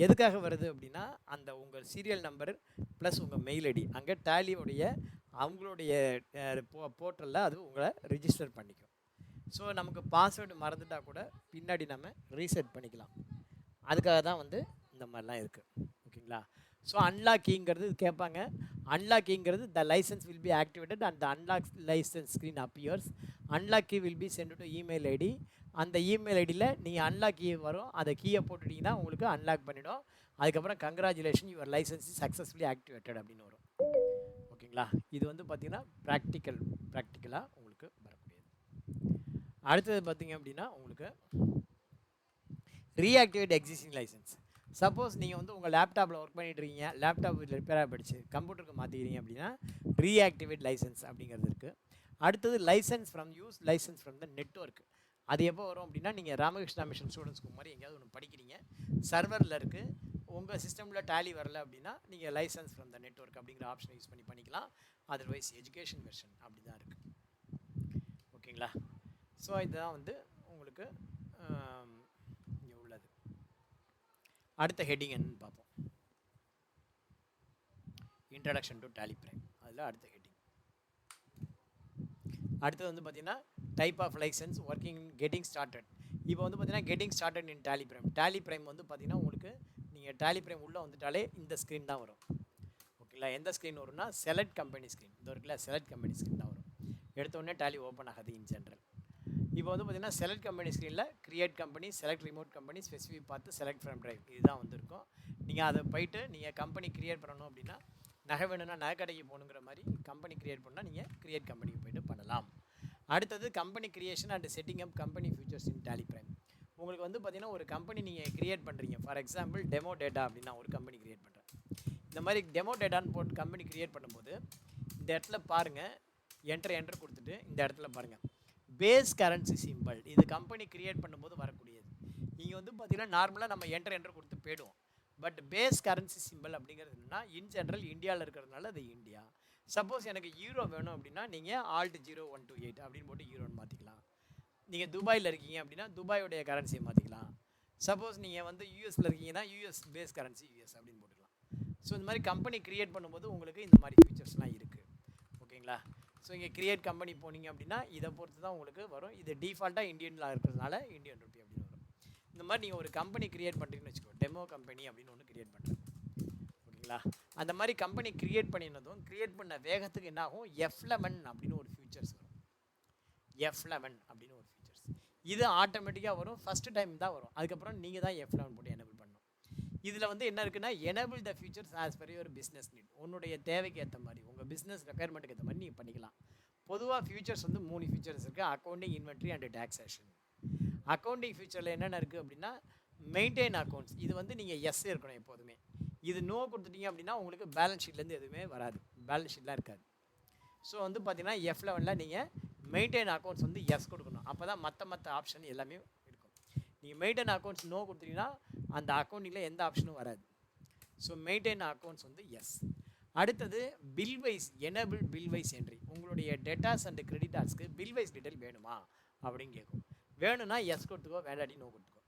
எதுக்காக வருது அப்படின்னா அந்த உங்கள் சீரியல் நம்பர் ப்ளஸ் உங்கள் மெயில் ஐடி அங்கே டேலியோடைய அவங்களுடைய போர்ட்டலில் அது உங்களை ரிஜிஸ்டர் பண்ணிக்கும். ஸோ நமக்கு பாஸ்வேர்டு மறந்துட்டால் கூட பின்னாடி நம்ம ரீசெட் பண்ணிக்கலாம். அதுக்காக தான் வந்து இந்த மாதிரிலாம் இருக்குது, ஓகேங்களா. ஸோ அன்லாக்கிங்கிறது கேட்பாங்க. அன்லாக்கிங்கிறது the licence will be activated and the unlock licence screen appears. Unlock key will be sent to email ID. அந்த இமெயில் ஐடியில் நீங்கள் அன்லாக் கீ வரும், அந்த கீயை போட்டுட்டிங்கன்னா உங்களுக்கு அன்லாக் பண்ணிவிடும். அதுக்கப்புறம் congratulation your license is successfully activated அப்படின்னு வரும். ஓகேங்களா? இது வந்து பார்த்தீங்கன்னா ப்ராக்டிக்கலாக உங்களுக்கு வரக்கூடியது. அடுத்தது பார்த்தீங்க அப்படின்னா உங்களுக்கு ரீஆக்டிவேட் எக்ஸிஸ்டிங் லைசன்ஸ். சப்போஸ் நீங்கள் வந்து உங்கள் லேப்டாப்பில் ஒர்க் பண்ணிட்டு இருக்கீங்க, லேப்டாப் ரிப்பேராக போயிடுச்சு, கம்ப்யூட்டருக்கு மாற்றிக்கிறீங்க அப்படின்னா ரீஆக்டிவேட் லைசன்ஸ் அப்படிங்கிறது இருக்குது. அடுத்தது license from use, license from the network. அது எப்போ வரும் அப்படின்னா நீங்கள் ராமகிருஷ்ணா மிஷன் ஸ்டூடெண்ட்ஸ்க்கு மாதிரி எங்கேயாவது ஒன்று படிக்கிறீங்க, சர்வரில் இருக்குது, உங்கள் சிஸ்டமில் டேலி வரல அப்படின்னா நீங்கள் லைசன்ஸ் ஃப்ரம் த நெட்வொர்க் அப்படிங்கிற ஆப்ஷனை யூஸ் பண்ணி பண்ணிக்கலாம். அதர்வைஸ் எஜுகேஷன் வெர்ஷன் அப்படி தான் இருக்குது. ஓகேங்களா? ஸோ இதுதான் வந்து உங்களுக்கு இங்கே உள்ளது. அடுத்த ஹெட்டிங் என்னன்னு பார்ப்போம். Introduction to Tally Prime. அதில் அடுத்த ஹெட்டிங். அடுத்தது வந்து பார்த்தீங்கன்னா type of license, working, getting started. இப்போ வந்து பார்த்தீங்கன்னா getting started in Tally Prime. Tally Prime வந்து பார்த்தீங்கன்னா உங்களுக்கு நீங்கள் டேலி பிரைம் உள்ளே வந்துட்டாலே இந்த ஸ்க்ரீன் தான் வரும். ஓகேங்களா? எந்த ஸ்க்ரீன் வரும்னா செலக்ட் கம்பெனி ஸ்க்ரீன். இது இருக்குல்ல, செலக்ட் கம்பெனி ஸ்க்ரீன் தான் வரும். எடுத்தோடனே டேலி ஓப்பன் ஆகாது இன் ஜென்ரல். இப்போ வந்து பார்த்தீங்கன்னா செலக்ட் கம்பெனி ஸ்க்ரீனில் create company, select remote company, specific பார்த்து செலக்ட் ஃப்ரம் டிரைவ் இதுதான் வந்திருக்கும். நீங்கள் அதை போயிட்டு நீங்கள் கம்பெனி கிரியேட் பண்ணணும் அப்படின்னா, நகை வேணும்னா நகை கடைக்கு போகணுங்கிற மாதிரி கம்பெனி கிரியேட் பண்ணால் நீங்கள் கிரியேட் கம்பெனிக்கு போய்ட்டு பண்ணலாம். அடுத்தது company creation and setting up company features in Tally Prime. உங்களுக்கு வந்து பார்த்தீங்கன்னா ஒரு கம்பெனி நீங்கள் கிரியேட் பண்ணுறீங்க, ஃபார் எக்ஸாம்பிள் டெமோ டேட்டா அப்படின்னா ஒரு கம்பெனி கிரியேட் பண்ணுறேன். இந்த மாதிரி டெமோ டேட்டான்னு போட்டு கம்பெனி கிரியேட் பண்ணும்போது இந்த இடத்துல பாருங்கள், என்ட்ரு கொடுத்துட்டு இந்த இடத்துல பாருங்கள் பேஸ் கரன்சி சிம்பிள். இது கம்பெனி கிரியேட் பண்ணும்போது வரக்கூடியது. நீங்கள் வந்து பார்த்தீங்கன்னா நார்மலாக நம்ம என்ட்ரு கொடுத்து போய்டுவோம். பட் பேஸ் கரன்சி சிம்பிள் அப்படிங்கிறது என்னன்னா இன் ஜென்ரல் இந்தியாவில் இருக்கிறதுனால அது இந்தியா. சப்போஸ் எனக்கு யூரோ வேணும் அப்படின்னா நீங்கள் ஆல்ட் 0128 அப்படின்னு போட்டு யூரோன்னு மாற்றிக்கலாம். நீங்கள் துபாயில் இருக்கீங்க அப்படின்னா துபாயோடைய கரன்சியை மாற்றிக்கலாம். சப்போஸ் நீங்கள் வந்து யூஎஸில் இருக்கீங்கன்னா யூஎஸ் பேஸ் கரன்சி யூஎஸ் அப்படின்னு போட்டுக்கலாம். ஸோ இந்த மாதிரி கம்பெனி கிரியேட் பண்ணும்போது உங்களுக்கு இந்த மாதிரி ஃபீச்சர்ஸ்லாம் இருக்குது. ஓகேங்களா? ஸோ இங்கே கிரியேட் கம்பெனி போனீங்க அப்படின்னா இதை பொறுத்து தான் உங்களுக்கு வரும். இது டிஃபால்ட்டாக இந்தியனில் இருக்கிறதுனால இந்தியன் ருப்பி அப்படின்னு வரும். இந்த மாதிரி நீங்கள் ஒரு கம்பெனி கிரியேட் பண்ணுறீங்கன்னு வச்சுக்கோ, டெமோ கம்பெனி அப்படின்னு ஒன்று கிரியேட் பண்ணுறேன். ஓகேங்களா? அந்த மாதிரி கம்பெனி கிரியேட் பண்ணினதும் கிரியேட் பண்ண வேகத்துக்கு என்ன ஆகும், F11 அப்படின்னு ஒரு ஃபியூச்சர்ஸ் வரும். F11 அப்படின்னு ஒரு ஃபியூச்சர்ஸ் இது ஆட்டோமேட்டிக்காக வரும். ஃபஸ்ட்டு டைம் தான் வரும். அதுக்கப்புறம் நீங்கள் தான் F11 போட்டு எனேபிள் பண்ணணும். இதில் வந்து என்ன இருக்குன்னா enable the features as per your business need. உன்னுடைய தேவைக்கு ஏற்ற மாதிரி உங்கள் பிஸ்னஸ் ரெக்குயர்மெண்ட்டுக்கு ஏற்ற மாதிரி நீங்கள் பண்ணிக்கலாம். பொதுவாக ஃபியூச்சர்ஸ் வந்து 3 ஃபியூச்சர்ஸ் இருக்குது. Accounting, inventory and taxation. Accounting ஃபியூச்சரில் என்னென்ன இருக்குது அப்படின்னா மெயின்டைன் அக்கௌண்ட்ஸ். இது வந்து நீங்கள் எஸ் இருக்கணும் எப்போதுமே. இது நோ கொடுத்துட்டீங்க அப்படின்னா உங்களுக்கு பேலன்ஸ் ஷீட்லேருந்து எதுவுமே வராது, பேலன்ஸ் ஷீட்லாம் இருக்காது. ஸோ வந்து பார்த்தீங்கன்னா F11 நீங்கள் மெயின்டைன் அக்கௌண்ட்ஸ் வந்து எஸ் கொடுக்கணும். அப்போ தான் மற்ற ஆப்ஷன் எல்லாமே இருக்கும். நீங்கள் மெயின்டைன் அக்கௌண்ட்ஸ் நோ கொடுத்தீங்கன்னா அந்த அக்கௌண்டிங்கில் எந்த ஆப்ஷனும் வராது. ஸோ மெயின்டைன் அக்கௌண்ட்ஸ் வந்து எஸ். அடுத்தது bill wise, enable bill wise entry. உங்களுடைய டேட்டாஸ் அண்ட் கிரெடிட்டார்ஸ்க்கு பில் வைஸ் டீட்டெயில் வேணுமா அப்படின்னு கேட்கும். வேணும்னா எஸ் கொடுத்துக்கோ, வேண்டாட்டி நோ கொடுத்துக்கோ.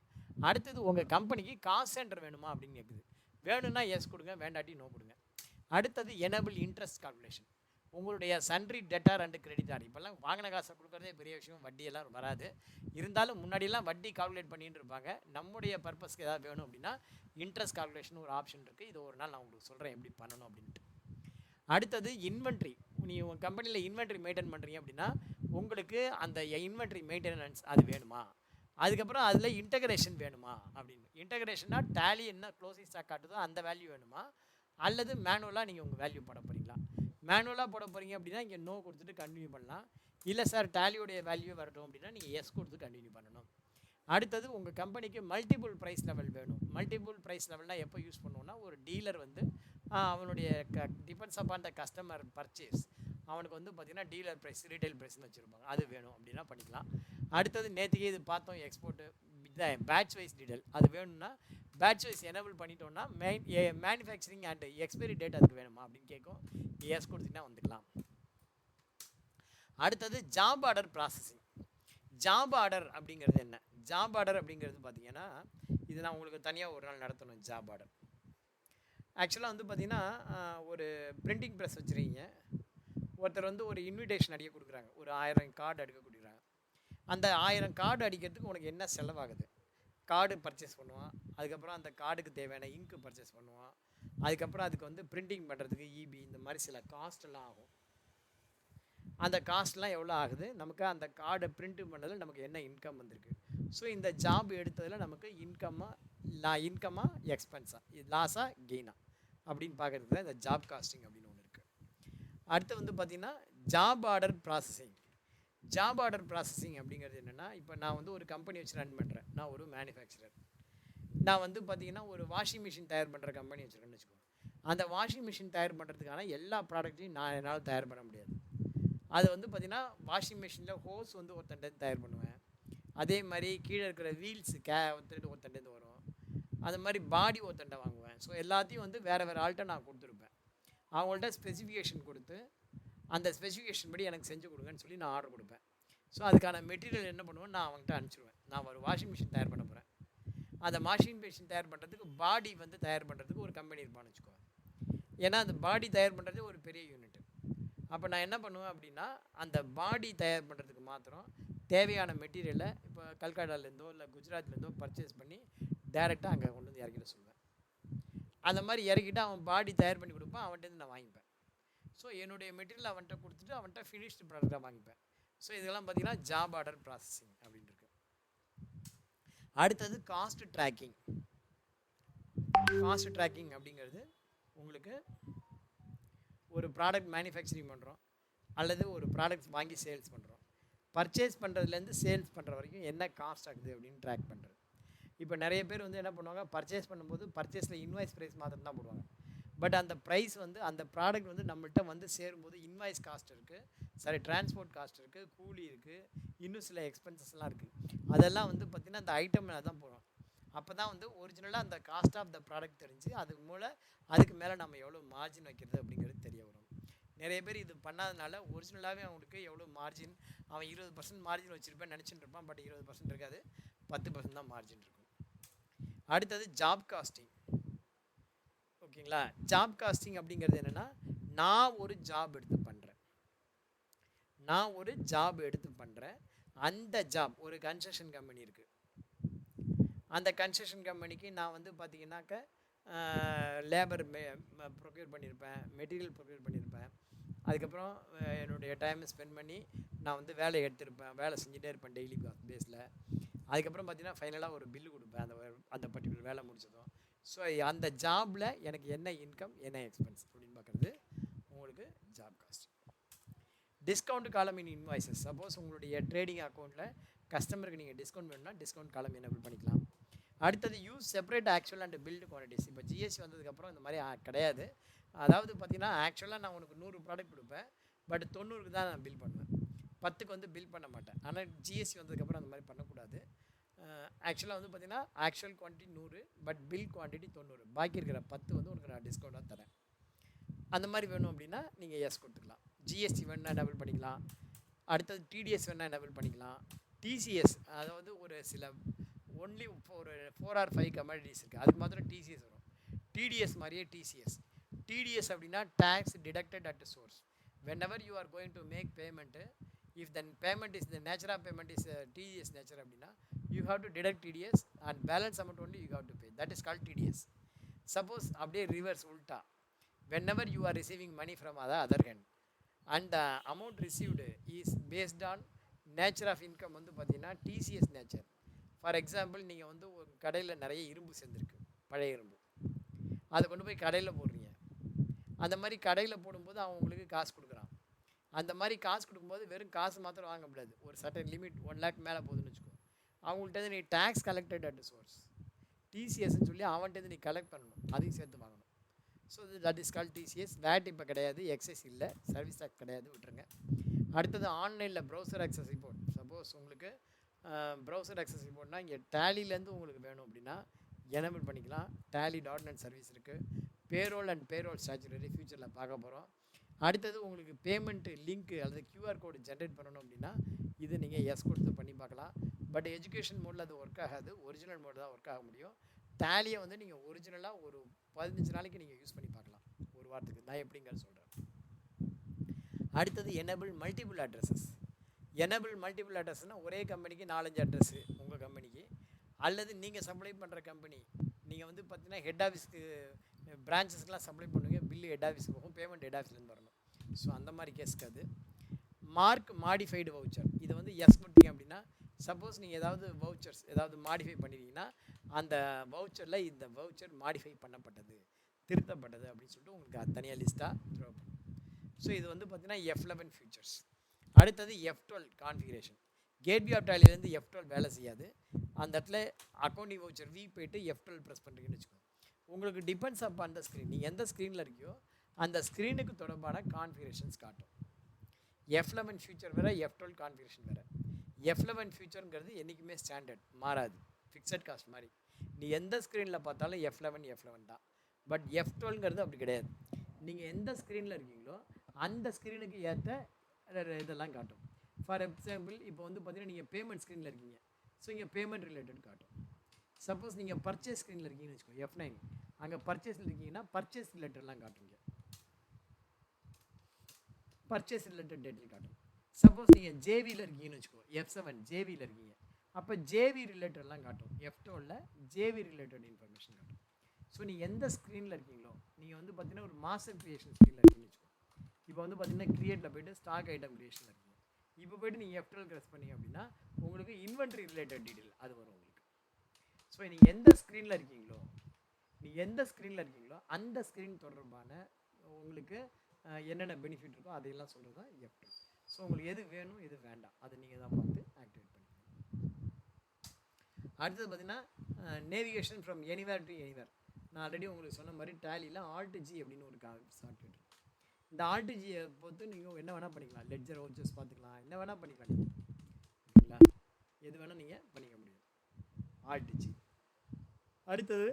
அடுத்தது உங்கள் கம்பெனிக்கு காஸ்ட் சென்டர் வேணுமா அப்படின்னு கேட்குது. வேணும்னா எஸ் கொடுங்க, வேண்டாட்டி நோ கொடுங்க. அடுத்தது எனேபிள் இன்ட்ரெஸ்ட் கால்குலேஷன். உங்களுடைய சன்ட்ரி டெட்டார் அண்ட் கிரெடிட்டார். இப்போல்லாம் வாங்கின காசை கொடுக்குறதே பெரிய விஷயம், வட்டியெல்லாம் வராது. இருந்தாலும் முன்னாடியெல்லாம் வட்டி கால்குலேட் பண்ணிட்டு இருப்பாங்க. நம்முடைய பர்பஸ்க்கு ஏதாவது வேணும் அப்படின்னா இன்ட்ரெஸ்ட் கால்குலேஷன் ஒரு ஆப்ஷன் இருக்குது. இது ஒரு நாள் நான் உங்களுக்கு சொல்கிறேன் எப்படி பண்ணணும் அப்படின்ட்டு. அடுத்தது இன்வென்ட்ரி. நீங்கள் உங்கள் கம்பெனியில் இன்வென்ட்ரி மெயின்டைன் பண்ணுறீங்க அப்படின்னா உங்களுக்கு அந்த இன்வென்ட்ரி மெயின்டெனன்ஸ் அது வேணுமா. அதுக்கப்புறம் அதில் இன்டகிரேஷன் வேணுமா அப்படின்னு. இன்டகிரேஷன்னா டேலி என்ன க்ளோசிங் ஸ்டாக் காட்டுதோ அந்த வேல்யூ வேணுமா, அல்லது மேனுவலாக நீங்கள் உங்கள் வேல்யூ போட போகிறீங்களா. மேனுவலாக போட போகிறீங்க அப்படின்னா இங்கே நோ கொடுத்துட்டு கண்டினியூ பண்ணலாம். இல்லை சார் டேலியோடைய வேல்யூ வரட்டும் அப்படின்னா நீங்கள் எஸ் கொடுத்து கண்டினியூ பண்ணணும். அடுத்தது உங்கள் கம்பெனிக்கு மல்டிபிள் ப்ரைஸ் லெவல் வேணும். மல்டிபிள் ப்ரைஸ் லெவல்னால் எப்போ யூஸ் பண்ணுவோன்னா ஒரு டீலர் வந்து அவனுடைய depends upon the customer purchase, அவனுக்கு வந்து பார்த்திங்கன்னா டீலர் ப்ரைஸ், ரீட்டைல் ப்ரைஸ்னு வச்சுருப்பாங்க, அது வேணும் அப்படின்னா பண்ணிக்கலாம். அடுத்தது நேற்றுக்கே இது பார்த்தோம், எக்ஸ்போர்ட்டு பேட்ச் வைஸ் டீட்டெயில் அது வேணும்னா பேட்ச் வைஸ் எனேபிள் பண்ணிட்டோன்னா மேனுஃபேக்சரிங் அண்ட் எக்ஸ்பைரி டேட் அதுக்கு வேணுமா அப்படின்னு கேட்கும். எஸ் கொடுத்தீங்கன்னா வந்துக்கலாம். அடுத்தது job order processing. Job order அப்படிங்கிறது என்ன? ஜாப் ஆர்டர் அப்படிங்கிறது பார்த்தீங்கன்னா இது நான் உங்களுக்கு தனியாக ஒரு நாள் நடத்தணும். ஜாப் ஆர்டர் ஆக்சுவலாக வந்து பார்த்திங்கன்னா ஒரு பிரிண்டிங் ப்ரெஸ் வச்சுருக்கீங்க, ஒருத்தர் வந்து ஒரு இன்விடேஷன் அடிக்க கொடுக்குறாங்க, ஒரு 1000 கார்டு அடிக்க கொடுக்குறாங்க. அந்த 1000 கார்டு அடிக்கிறதுக்கு உனக்கு என்ன செலவாகுது? கார்டு பர்ச்சேஸ் பண்ணுவான், அதுக்கப்புறம் அந்த கார்டுக்கு தேவையான இங்கு பர்ச்சேஸ் பண்ணுவான், அதுக்கப்புறம் அதுக்கு வந்து பிரிண்டிங் பண்ணுறதுக்கு இபி இந்த மாதிரி சில காஸ்ட்டெல்லாம் ஆகும். அந்த காஸ்ட்லாம் எவ்வளோ ஆகுது, நமக்கு அந்த கார்டை பிரிண்ட் பண்ணதில் நமக்கு என்ன இன்கம் வந்திருக்கு. ஸோ இந்த ஜாப் எடுத்ததில் நமக்கு இன்கம்மாக இன்கமா எக்ஸ்பென்ஸா, இது லாஸா கெயினா அப்படின்னு பார்க்குறதுக்கு தான் இந்த ஜாப் காஸ்டிங் அப்படின்னு ஒன்று இருக்குது. அடுத்து வந்து பார்த்திங்கன்னா job order processing. Job order processing அப்படிங்கிறது என்னென்னா, இப்போ நான் வந்து ஒரு கம்பெனி வச்சு ரன் பண்ணுறேன். நான் ஒரு மேனுஃபேக்சரர். நான் வந்து பார்த்திங்கன்னா ஒரு வாஷிங் மிஷின் தயார் பண்ணுற கம்பெனி வச்சுருக்கேன்னு வச்சுக்கோங்க. அந்த வாஷிங் மிஷின் தயார் பண்ணுறதுக்கான எல்லா ப்ராடக்ட்டையும் என்னால் தயார் பண்ண முடியாது. அது வந்து பார்த்திங்கன்னா வாஷிங் மிஷினில் ஹோஸ் வந்து ஒருத்தன்ட்டு தயார் பண்ணுவேன். அதே மாதிரி கீழே இருக்கிற வீல்ஸு ஒருத்தன்ட்டு வரும். அது மாதிரி பாடி ஒருத்தன்ட்ட வாங்குவேன். ஸோ எல்லாத்தையும் வந்து வேறு ஆள்கிட்ட நான் கொடுத்துருப்பேன். அவங்கள்ட்ட ஸ்பெசிஃபிகேஷன் கொடுத்து அந்த ஸ்பெசிஃபிகேஷன் படி எனக்கு செஞ்சு கொடுங்கன்னு சொல்லி நான் ஆர்டர் கொடுப்பேன். ஸோ அதுக்கான மெட்டீரியல் என்ன பண்ணுவேன், நான் அவங்ககிட்ட அனுப்பிச்சிடுவேன். நான் ஒரு வாஷிங் மிஷின் தயார் பண்ண போகிறேன். அந்த வாஷிங் மிஷின் தயார் பண்ணுறதுக்கு பாடி வந்து தயார் பண்ணுறதுக்கு ஒரு கம்பெனி இருப்பான்னு வச்சுக்கோங்க. ஏன்னா அந்த பாடி தயார் பண்ணுறது ஒரு பெரிய யூனிட். அப்போ நான் என்ன பண்ணுவேன் அப்படின்னா, அந்த பாடி தயார் பண்ணுறதுக்கு மாத்திரம் தேவையான மெட்டீரியலை இப்போ கல்கட்டாலேருந்தோ இல்லை குஜராத்லேருந்தோ பர்ச்சேஸ் பண்ணி டைரெக்டாக அங்கே கொண்டு வந்து இறக்கிட சொல்லுவேன். அந்த மாதிரி இறக்கிட்டு அவன் பாடி தயார் பண்ணி கொடுப்பான், அவன்கிட்ட நான் வாங்கிப்பேன். ஸோ என்னுடைய மெட்டீரியல் அவன்கிட்ட கொடுத்துட்டு அவன்கிட்ட ஃபினிஷ்டு ப்ராடக்டாக வாங்கிப்பேன். ஸோ இதெல்லாம் பார்த்திங்கன்னா ஜாப் ஆர்டர் ப்ராசஸிங் அப்படின்னு இருக்கு. அடுத்தது காஸ்ட் ட்ராக்கிங். காஸ்ட் ட்ராக்கிங் அப்படிங்கிறது உங்களுக்கு ஒரு ப்ராடக்ட் மேனுஃபேக்சரிங் பண்ணுறோம் அல்லது ஒரு ப்ராடக்ட்ஸ் வாங்கி சேல்ஸ் பண்ணுறோம். பர்ச்சேஸ் பண்ணுறதுலேருந்து சேல்ஸ் பண்ணுற வரைக்கும் என்ன காஸ்ட் ஆகுது அப்படின்னு ட்ராக் பண்ணுறது. இப்போ நிறைய பேர் வந்து என்ன பண்ணுவாங்க, பர்ச்சேஸ் பண்ணும்போது பர்ச்சேஸில் இன்வாய்ஸ் ப்ரைஸ் மாத்திரம் தான் போடுவாங்க. பட் அந்த ப்ரைஸ் வந்து அந்த ப்ராடக்ட் வந்து நம்மள்கிட்ட வந்து சேரும்போது இன்வாய்ஸ் காஸ்ட் இருக்குது, டிரான்ஸ்போர்ட் காஸ்ட் இருக்குது, கூலி இருக்குது, இன்னும் சில எக்ஸ்பென்சஸ்லாம் இருக்குது. அதெல்லாம் வந்து பார்த்திங்கன்னா அந்த ஐட்டம் மேலே தான் போடும். அப்போ தான் வந்து ஒரிஜினலாக அந்த காஸ்ட் ஆஃப் த ப்ராடக்ட் தெரிஞ்சு அதுக்கு மேலே நம்ம எவ்வளோ மார்ஜின் வைக்கிறது அப்படிங்கிறது தெரிய வரும். நிறைய பேர் இது பண்ணாதனால ஒரிஜினலாகவே அவங்களுக்கு எவ்வளோ மார்ஜின், அவன் 20% மார்ஜின் வச்சுருப்பேன் நினச்சிட்டு இருப்பான். பட் 20% இருக்காது, 10% தான் மார்ஜின் இருக்கும். அடுத்தது ஜாப் காஸ்டிங். ஓகேங்களா? ஜாப் காஸ்டிங் அப்படிங்கிறது என்னென்னா, நான் ஒரு ஜாப் எடுத்து பண்ணுறேன். அந்த ஜாப் ஒரு கன்ஸ்ட்ரக்ஷன் கம்பெனி இருக்குது. அந்த கன்ஸ்ட்ரக்ஷன் கம்பெனிக்கு நான் வந்து பார்த்திங்கனாக்க லேபர் ப்ரொக்யூர் பண்ணியிருப்பேன், மெட்டீரியல் ப்ரொக்யூர் பண்ணியிருப்பேன். அதுக்கப்புறம் என்னுடைய டைமை ஸ்பெண்ட் பண்ணி நான் வந்து வேலை எடுத்திருப்பேன், வேலை செஞ்சுட்டே இருப்பேன் டெய்லி பேஸில். அதுக்கப்புறம் பார்த்திங்கன்னா ஃபைனலாக ஒரு பில்லு கொடுப்பேன் அந்த பர்டிகுலர் வேலை முடிச்சதும். ஸோ அந்த ஜாபில் எனக்கு என்ன இன்கம் என்ன எக்ஸ்பென்ஸ் அப்படின்னு பார்க்குறது உங்களுக்கு ஜாப் காஸ்ட். டிஸ்கவுண்ட் காலம் இன் இன்வாய்ஸஸ். சப்போஸ் உங்களுடைய ட்ரேடிங் அக்கௌண்ட்டில் கஸ்டமருக்கு நீங்கள் டிஸ்கவுண்ட் வேணும்னா டிஸ்கவுண்ட் காலம் எனேபிள் பண்ணிக்கலாம். அடுத்தது use separate actual and billed quantities. இப்போ ஜிஎஸ்டி வந்ததுக்கப்புறம் இந்த மாதிரி கிடையாது. அதாவது பார்த்திங்கன்னா ஆக்சுவலாக நான் உனக்கு 100 ப்ராடக்ட் கொடுப்பேன், பட் 90க்கு தான் நான் பில் பண்ணுவேன், 10க்கு வந்து பில் பண்ண மாட்டேன். ஆனால் ஜிஎஸ்டி வந்ததுக்கப்புறம் அந்த மாதிரி பண்ணக்கூடாது. ஆக்சுவலாக வந்து பார்த்திங்கன்னா actual quantity 100, but bill quantity 90. பாக்கி இருக்கிற 10 வந்து உனக்கு நான் டிஸ்கவுண்ட்டாக தரேன். அந்த மாதிரி வேணும் அப்படின்னா நீங்கள் எஸ் கொடுத்துக்கலாம். ஜிஎஸ்டி வேணுன்னா எனேபிள் பண்ணிக்கலாம். அடுத்தது டிடிஎஸ் வேணுன்னா எனேபிள் பண்ணிக்கலாம். டிசிஎஸ், அதாவது ஒரு சில ஒன்லி ஒரு 4 or 5 கமாடிட்டிஸ் இருக்குது, அதுக்கு மாத்திரம் டிசிஎஸ் வரும். டிடிஎஸ் மாதிரியே டிசிஎஸ். டிடிஎஸ் அப்படின்னா tax deducted at source. whenever you are going to make payment, if the payment is the nature of payment is TDS nature அப்படின்னா you have to deduct TDS and balance amount only you have to pay. That is called TDS. Suppose அப்படியே reverse ulta, whenever you are receiving money from the other hand and the amount received is based on nature of income வந்து பார்த்தீங்கன்னா TCS nature. For example நீங்கள் வந்து ஒரு கடையில் நிறைய இரும்பு சேர்ந்துருக்கு, பழைய இரும்பு, அதை கொண்டு போய் கடையில் போடுறீங்க. அந்த மாதிரி கடையில் போடும்போது அவன் உங்களுக்கு காசு கொடுக்குறான். அந்த மாதிரி காசு கொடுக்கும்போது வெறும் காசு மாத்திரம் வாங்க முடியாது, ஒரு சர்டன் லிமிட் 1 lakh மேலே போகுதுன்னு வச்சுக்கோ. அவங்கள்ட்ட நீ டேக்ஸ் கலெக்டட் அட் சோர்ஸ் டிசிஎஸ்ன்னு சொல்லி அவன்கிட்ட நீ கலெக்ட் பண்ணணும், அதையும் சேர்த்து வாங்கணும். So that is call TCS. VAT இப்போ கிடையாது, எக்ஸைஸ் இல்லை, சர்வீஸ் டேக்ஸ் கிடையாது, விட்டுருங்க. அடுத்தது ஆன்லைனில் ப்ரௌசர் அக்சஸ் ரிப்போர்ட். சப்போஸ் உங்களுக்கு ப்ரௌசர் அக்சஸ் ரிப்போர்ட்னா இங்கே டேலிலேருந்து உங்களுக்கு வேணும் அப்படின்னா எனேபிள் பண்ணிக்கலாம். டேலி .net சர்வீஸ் இருக்குது. பேரோல் அண்ட் பேரோல் ஸ்டாச்சுரரி ஃபியூச்சரில் பார்க்க போகிறோம். அடுத்தது உங்களுக்கு பேமெண்ட்டு லிங்க்கு அல்லது கியூஆர் கோடு ஜென்ரேட் பண்ணணும் அப்படின்னா இது நீங்கள் எஸ் கொடுத்து பண்ணி பார்க்கலாம். பட் எஜுகேஷன் மோடில் அது ஒர்க் ஆகாது, ஒரிஜினல் மோடு தான் ஒர்க் ஆக முடியும். டேலியை வந்து நீங்கள் ஒரிஜினலாக ஒரு 15 நாளைக்கு நீங்கள் யூஸ் பண்ணி பார்க்கலாம், ஒரு வாரத்துக்கு. நான் எப்படிங்கிறது சொல்கிறேன். அடுத்தது enable multiple addresses. Enable multiple அட்ரஸ்னால் ஒரே கம்பெனிக்கு 4-5 அட்ரஸ்ஸு உங்கள் கம்பெனிக்கு, அல்லது நீங்கள் சப்ளை பண்ணுற கம்பெனி நீங்கள் வந்து பார்த்தீங்கன்னா ஹெட் ஆஃபீஸ்க்கு பிரான்ச்சஸ்க்கெலாம் சப்ளை பண்ணுவீங்க, பில்லு ஹெட் ஆஃபீஸ் போகும், பேமெண்ட் ஹெட் ஆஃபீஸ்லேருந்து வரணும். ஸோ அந்த மாதிரி கேஸ்க்கு அது. மார்க் மாடிஃபைடு வவுச்சர், இதை வந்து எஸ் பண்ணிட்டீங்க அப்படின்னா சப்போஸ் நீங்கள் ஏதாவது வவுச்சர்ஸ் ஏதாவது மாடிஃபை பண்ணிட்டீங்கன்னா அந்த வவுச்சரில் இந்த வவுச்சர் மாடிஃபை பண்ணப்பட்டது, திருத்தப்பட்டது அப்படின்னு சொல்லிட்டு உங்களுக்கு அது தனியாக லிஸ்ட்டாக தேவைப்படும். ஸோ இது வந்து பார்த்தீங்கன்னா F11 ஃபியூச்சர்ஸ். அடுத்தது F12 configuration. Gateway of டேலிலேருந்து F12 வேலை செய்யாது. அந்த இடத்துல அக்கௌண்டிங் வவுச்சர் V போய்ட்டு F12 ப்ரெஸ் பண்ணுறீங்கன்னு வச்சுக்கோங்க. உங்களுக்கு டிபெண்ட்ஸ் அப் அந்த ஸ்க்ரீன், நீங்கள் எந்த ஸ்க்ரீனில் இருக்கியோ அந்த ஸ்க்ரீனுக்கு தொடர்பான கான்ஃபிகரேஷன்ஸ் காட்டும். F11 ஃபியூச்சர் வேறு, F12 கான்ஃபிகரேஷன் வேறு. F11 ஃபியூச்சருங்கிறது என்றைக்குமே ஸ்டாண்டர்ட், மாறாது, ஃபிக்ஸட் காஸ்ட் மாதிரி. நீ எந்த ஸ்க்ரீனில் பார்த்தாலும் F11 தான். பட் F12ங்கிறது அப்படி கிடையாது. நீங்கள் எந்த ஸ்க்ரீனில் இருக்கீங்களோ அந்த ஸ்க்ரீனுக்கு ஏற்ற இதெல்லாம் காட்டும். ஃபார் எக்ஸாம்பிள் இப்போ வந்து பார்த்தீங்கன்னா நீங்கள் பேமெண்ட் ஸ்க்ரீனில் இருக்கீங்க, ஸோ இங்கே பேமெண்ட் ரிலேட்டட் காட்டும். சப்போஸ் நீங்கள் பர்ச்சேஸ் ஸ்க்ரீனில் இருக்கீங்கன்னு வச்சுக்கோங்க, F9, அங்கே பர்ச்சேஸில் இருக்கீங்கன்னா பர்ச்சேஸ் ரிலேட்டட்லாம் காட்டுங்க, பர்ச்சேஸ் ரிலேட்டட் டேட்டில் காட்டும். சப்போஸ் நீங்கள் ஜேவியில் இருக்கீங்கன்னு வச்சுக்கோ, F7 ஜேவியில் இருக்கீங்க, அப்போ ஜேவி ரிலேட்டட்லாம் காட்டும். F12ல் ஜேவி ரிலேட்டட் இன்ஃபர்மேஷன் காட்டும். ஸோ நீங்கள் எந்த ஸ்க்ரீனில் இருக்கீங்களோ, நீங்கள் வந்து பார்த்தீங்கன்னா ஒரு மாஸ்டர் க்ரியேஷன் ஸ்க்ரீனில் இருக்கீங்கன்னு வச்சுக்கோ, இப்போ வந்து பார்த்தீங்கன்னா க்ரியேட்டில் போய்ட்டு ஸ்டாக் ஐட்டம் க்ரியேஷனில் இருக்கீங்க. இப்போ போய்ட்டு நீங்கள் F12 ப்ரெஸ் பண்ணீங்க அப்படின்னா உங்களுக்கு இன்வென்ட்ரி ரிலேட்டட் டீட்டெயில் அது வரும் உங்களுக்கு. ஸோ நீங்கள் எந்த ஸ்க்ரீனில் இருக்கீங்களோ அந்த ஸ்க்ரீன் தொடர்பான உங்களுக்கு என்னென்ன பெனிஃபிட் இருக்கோ அதையெல்லாம் சொல்கிறது தான் F12. ஸோ உங்களுக்கு எது வேணும் எது வேண்டாம் அதை நீங்கள் தான் பார்த்து ஆக்டிவேட் பண்ணிக்கணும். அடுத்தது பார்த்தீங்கன்னா navigation from anywhere to anywhere. நான் ஆல்ரெடி உங்களுக்கு சொன்ன மாதிரி டேலியில் Alt-G அப்படின்னு ஒரு சாஃப்ட்வேர். இந்த Alt-Gயை பொறுத்து நீங்கள் என்ன வேணால் பண்ணிக்கலாம், லெட்ஜர் வவுச்சர்ஸ் பார்த்துக்கலாம், என்ன வேணால் பண்ணிக்கலாம் நீங்கள், ஓகேங்களா, எது வேணால் நீங்கள் பண்ணிக்க முடியும் Alt-G. அடுத்தது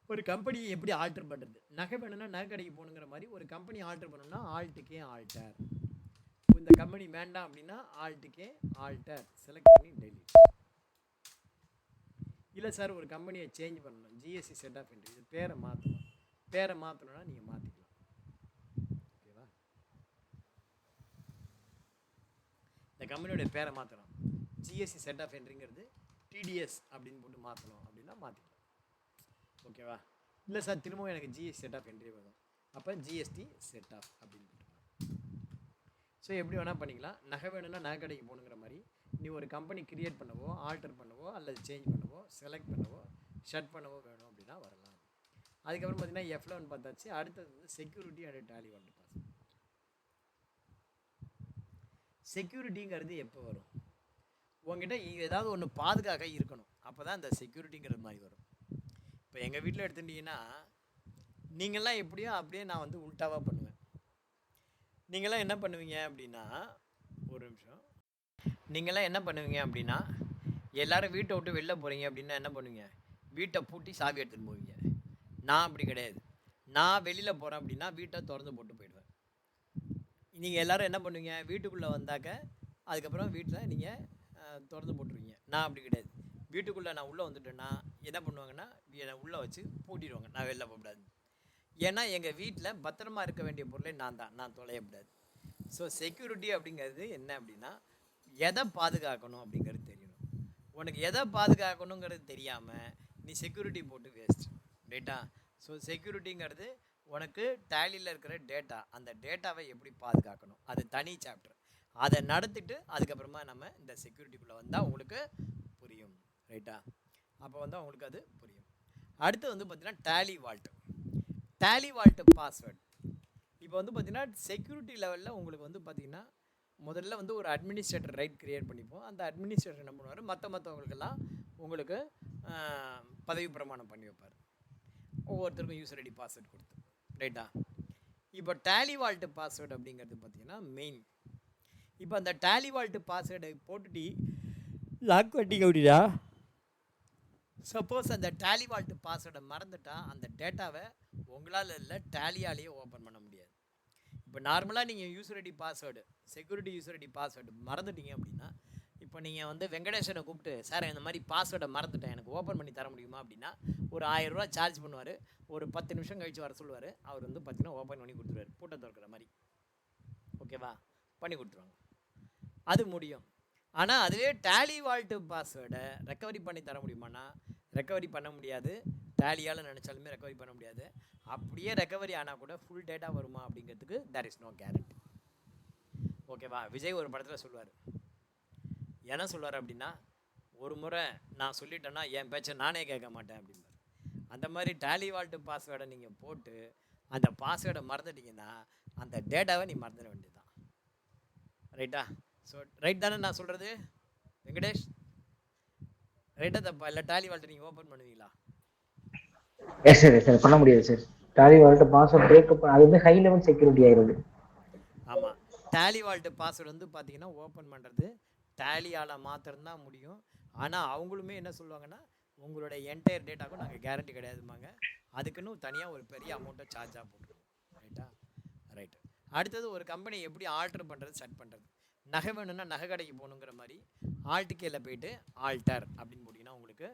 ஒரு கம்பெனியை எப்படி ஆல்டர் பண்ணுறது. நகை வேணும்னா நகை கடைக்கு போகணுங்கிற மாதிரி ஒரு கம்பெனி ஆல்டர் பண்ணணும்னா Alt-K ஆல்டர். இந்த கம்பெனி வேண்டாம் அப்படின்னா Alt-K ஆல்டர் செலக்ட் பண்ணி டெலிட். இல்லை சார் ஒரு கம்பெனியை சேஞ்ச் பண்ணணும், ஜிஎஸ்டி செட் ஆஃப் என்ட்ரி, இது பேரை மாற்றணும்னா நீங்கள் மாற்றிக்கலாம், ஓகேவா. இந்த கம்பெனியோடைய பேரை மாற்றணும், ஜிஎஸ்டி செட் ஆஃப் என்ட்ரிங்கிறது டிடிஎஸ் அப்படின்னு போட்டு மாற்றணும் அப்படின்னா மாற்றிக்கலாம், ஓகேவா. இல்லை சார் திரும்பவும் எனக்கு ஜிஎஸ்டி செட் ஆஃப் என்ட்ரி வரும், அப்போ ஜிஎஸ்டி செட் ஆஃப் அப்படின்னு போட்டுக்கலாம். ஸோ எப்படி வேணால் பண்ணிக்கலாம். நகை வேணும்னா நகை கடைக்கு போகணுங்கிற மாதிரி நீ ஒரு கம்பெனி க்ரியேட் பண்ணவோ ஆல்டர் பண்ணவோ அல்லது சேஞ்ச் பண்ணவோ செலக்ட் பண்ணவோ ஷட் பண்ணவோ வேணும் அப்படின்னா வரலாம். அதுக்கப்புறம் பார்த்தீங்கன்னா F11 பார்த்தாச்சு. அடுத்தது வந்து security and Tally Vault pass. செக்யூரிட்டிங்கிறது எப்போ வரும், உங்ககிட்ட ஏதாவது ஒன்று பாதுகாக்க இருக்கணும், அப்போ தான் இந்த செக்யூரிட்டிங்கிறது மாதிரி வரும். இப்போ எங்கள் வீட்டில் எடுத்துட்டிங்கன்னா நீங்கள்லாம் எப்படியோ அப்படியே நான் வந்து உல்ட்டாவாக பண்ணுவேன். நீங்களாம் என்ன பண்ணுவீங்க அப்படின்னா, ஒரு நிமிஷம், நீங்களாம் என்ன பண்ணுவீங்க அப்படின்னா எல்லோரும் வீட்டை விட்டு வெளில போகிறீங்க அப்படின்னா என்ன பண்ணுவீங்க, வீட்டை பூட்டி சாவி எடுத்துகிட்டு போவீங்க. நான் அப்படி கிடையாது. நான் வெளியில் போகிறேன் அப்படின்னா வீட்டை திறந்து போட்டு போயிடுவேன். நீங்கள் எல்லோரும் என்ன பண்ணுவீங்க, வீட்டுக்குள்ளே வந்தாக்க அதுக்கப்புறம் வீட்டில் நீங்கள் திறந்து போட்டுருவீங்க. நான் அப்படி கிடையாது. வீட்டுக்குள்ளே நான் உள்ளே வந்துட்டேன்னா என்ன பண்ணுவாங்கன்னா என்னை உள்ளே வச்சு பூட்டிடுவாங்க, நான் வெளில போகக்கூடாது. ஏன்னா எங்கள் வீட்டில் பத்திரமா இருக்க வேண்டிய பொருளை நான் தொலையக்கூடாது. ஸோ செக்யூரிட்டி அப்படிங்கிறது என்ன அப்படின்னா எதை பாதுகாக்கணும் அப்படிங்கிறது தெரியணும். உனக்கு எதை பாதுகாக்கணுங்கிறது தெரியாமல் நீ செக்யூரிட்டி போட்டு வேஸ்ட், ரைட்டா. ஸோ செக்யூரிட்டிங்கிறது உனக்கு டேலியில் இருக்கிற டேட்டா, அந்த டேட்டாவை எப்படி பாதுகாக்கணும் அது தனி சாப்டர். அதை நடத்திட்டு அதுக்கப்புறமா நம்ம இந்த செக்யூரிட்டிக்குள்ளே வந்தால் உங்களுக்கு புரியும், ரைட்டா. அப்போ வந்தால் உங்களுக்கு அது புரியும். அடுத்து வந்து பார்த்திங்கன்னா டேலி வால்ட் பாஸ்வேர்டு. இப்போ வந்து பார்த்திங்கன்னா செக்யூரிட்டி லெவலில் உங்களுக்கு வந்து பார்த்திங்கன்னா முதல்ல வந்து ஒரு அட்மினிஸ்ட்ரேட்டர் ரைட் க்ரியேட் பண்ணிப்போம். அந்த அட்மினிஸ்ட்ரேட்டர் என்ன பண்ணுவார், மற்றவங்களுக்கெல்லாம் உங்களுக்கு பதவி பிரமாணம் பண்ணி வைப்பார், ஒவ்வொருத்தருக்கும் யூசர் ஐடி பாஸ்வேர்டு கொடுத்து, ரைட்டா. இப்போ டேலி வால்ட் பாஸ்வேர்டு அப்படிங்கிறது பார்த்திங்கன்னா மெயின். இப்போ அந்த டேலி வால்ட் பாஸ்வேர்டை போட்டுட்டு லாக் பண்ணிக்க முடியா. சப்போஸ் அந்த டேலி வால்ட் பாஸ்வேர்டை மறந்துட்டா அந்த டேட்டாவை உங்களால் இல்லை டேலியாலேயே ஓப்பன் பண்ண முடியாது. இப்போ நார்மலாக நீங்கள் user ID password, security user ID password மறந்துட்டீங்க அப்படின்னா, இப்போ நீங்கள் வந்து வெங்கடேஷனை கூப்பிட்டு சார் இந்த மாதிரி பாஸ்வேர்டை மறந்துட்டேன் எனக்கு ஓப்பன் பண்ணி தர முடியுமா அப்படின்னா ஒரு 1000 ரூபா சார்ஜ் பண்ணுவார். ஒரு 10 நிமிஷம் கழித்து வர சொல்லுவார். அவர் வந்து பார்த்தீங்கன்னா ஓப்பன் பண்ணி கொடுத்துருவார், பூட்டை திறக்கிற மாதிரி, ஓகேவா, பண்ணி கொடுத்துருவாங்க. அது முடியும். ஆனால் அதுவே டேலி வால்ட் பாஸ்வேர்டை ரெக்கவரி பண்ணி தர முடியுமானா ரெக்கவரி பண்ண முடியாது. டேலியால் நினச்சாலுமே ரெக்கவரி பண்ண முடியாது. அப்படியே ரெக்கவரி ஆனால் கூட ஃபுல் டேட்டா வருமா அப்படிங்கிறதுக்கு தேர் இஸ் நோ கேரண்டி, ஓகேவா. விஜய் ஒரு படத்தில் சொல்லுவார், என்ன சொல்வார் அப்படின்னா, ஒரு முறை நான் சொல்லிட்டேன்னா என் பேச்சை நானே கேட்க மாட்டேன் அப்படிம்பார். அந்த மாதிரி டேலி வால்ட் பாஸ்வேர்டை நீங்கள் போட்டு அந்த பாஸ்வேர்டை மறந்துட்டீங்கன்னா அந்த டேட்டாவை நீ மறந்துட வேண்டியதுதான். ரைட்டா? ஸோ ரைட் தானே நான் சொல்கிறது வெங்கடேஷ்? ரைட்டா தப்பா? இல்லை டேலி வால்ட்டை நீங்கள் ஓப்பன் பண்ணுவீங்களா? எஸ் சார், சார் பண்ண முடியாது sir. Tally vault password breakup அது வந்து ஹை லெவல் செக்யூரிட்டி ஆயிருது. ஆமாம், டேலி வால்ட் பாஸ்வேர்டு வந்து பார்த்தீங்கன்னா ஓப்பன் பண்ணுறது டேலியால் மாத்திரம்தான் முடியும். ஆனால் அவங்களுமே என்ன சொல்லுவாங்கன்னா, உங்களுடைய என்டையர் டேட்டாவுக்கும் நாங்கள் கேரண்டி கிடையாதுமாங்க, அதுக்குன்னு தனியாக ஒரு பெரிய அமௌண்ட்டை சார்ஜாக போட்டுருவோம். ரைட்டா? ரைட்டு. அடுத்தது ஒரு கம்பெனி எப்படி ஆல்டர் பண்ணுறது, செட் பண்ணுறது. நகை வேணும்னா நகை கடைக்கு போகணுங்கிற மாதிரி ஆல்ட்டுக்கேல போயிட்டு ஆல்டர் அப்படின்னு போட்டிங்கன்னா உங்களுக்கு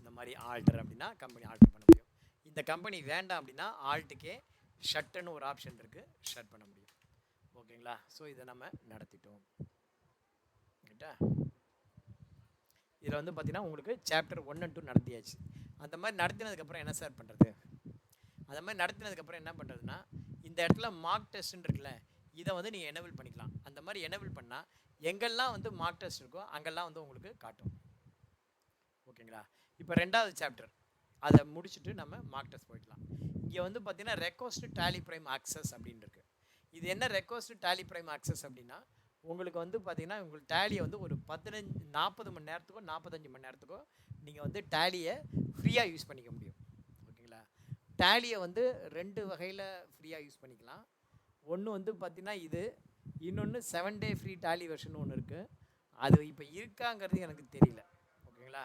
இந்த மாதிரி ஆல்டர் அப்படின்னா கம்பெனி ஆல்டர் பண்ண முடியும். இந்த கம்பெனி வேண்டாம் அப்படின்னா ஆல்ட்டுக்கே ஷட்டுன்னு ஒரு ஆப்ஷன் இருக்குது, ஷட் பண்ண முடியும். ஓகேங்களா? ஸோ இதை நம்ம நடத்திட்டோம். ரைட்டா? இதில் வந்து பார்த்தீங்கன்னா உங்களுக்கு சாப்டர் 1 and 2 நடத்தியாச்சு. அந்த மாதிரி நடத்தினதுக்கப்புறம் என்ன சார் பண்ணுறது? அந்த மாதிரி நடத்தினதுக்கப்புறம் என்ன பண்ணுறதுன்னா, இந்த இடத்துல மார்க் டெஸ்ட்னு இருக்குல்ல, இதை வந்து நீங்கள் எனேபிள் பண்ணிக்கலாம். அந்த மாதிரி எனேபிள் பண்ணால் எங்கெல்லாம் வந்து மார்க் டெஸ்ட் இருக்கோ அங்கெல்லாம் வந்து உங்களுக்கு காட்டும். ஓகேங்களா? இப்போ 2வது சாப்டர் அதை முடிச்சுட்டு நம்ம மார்க் டெஸ்ட் போயிடலாம். இங்கே வந்து பார்த்தீங்கன்னா ரெக்வஸ்ட் டேலி பிரைம் ஆக்சஸ் அப்படின்னு இருக்குது. இது என்ன ரெக்வஸ்ட் டேலி பிரைம் ஆக்சஸ் அப்படின்னா, உங்களுக்கு வந்து பார்த்தீங்கன்னா உங்களுக்கு டேலியை வந்து ஒரு 40 மணி நேரத்துக்கோ 45 மணி நேரத்துக்கோ நீங்கள் வந்து டேலியை ஃப்ரீயாக யூஸ் பண்ணிக்க முடியும். ஓகேங்களா? டேலியை வந்து 2 வகையில் ஃப்ரீயாக யூஸ் பண்ணிக்கலாம். ஒன்று வந்து பார்த்தீங்கன்னா இது, இன்னொன்று 7 day ஃப்ரீ டேலி வெர்ஷன் ஒன்று இருக்குது. அது இப்போ இருக்காங்கிறது எனக்கு தெரியல. ஓகேங்களா?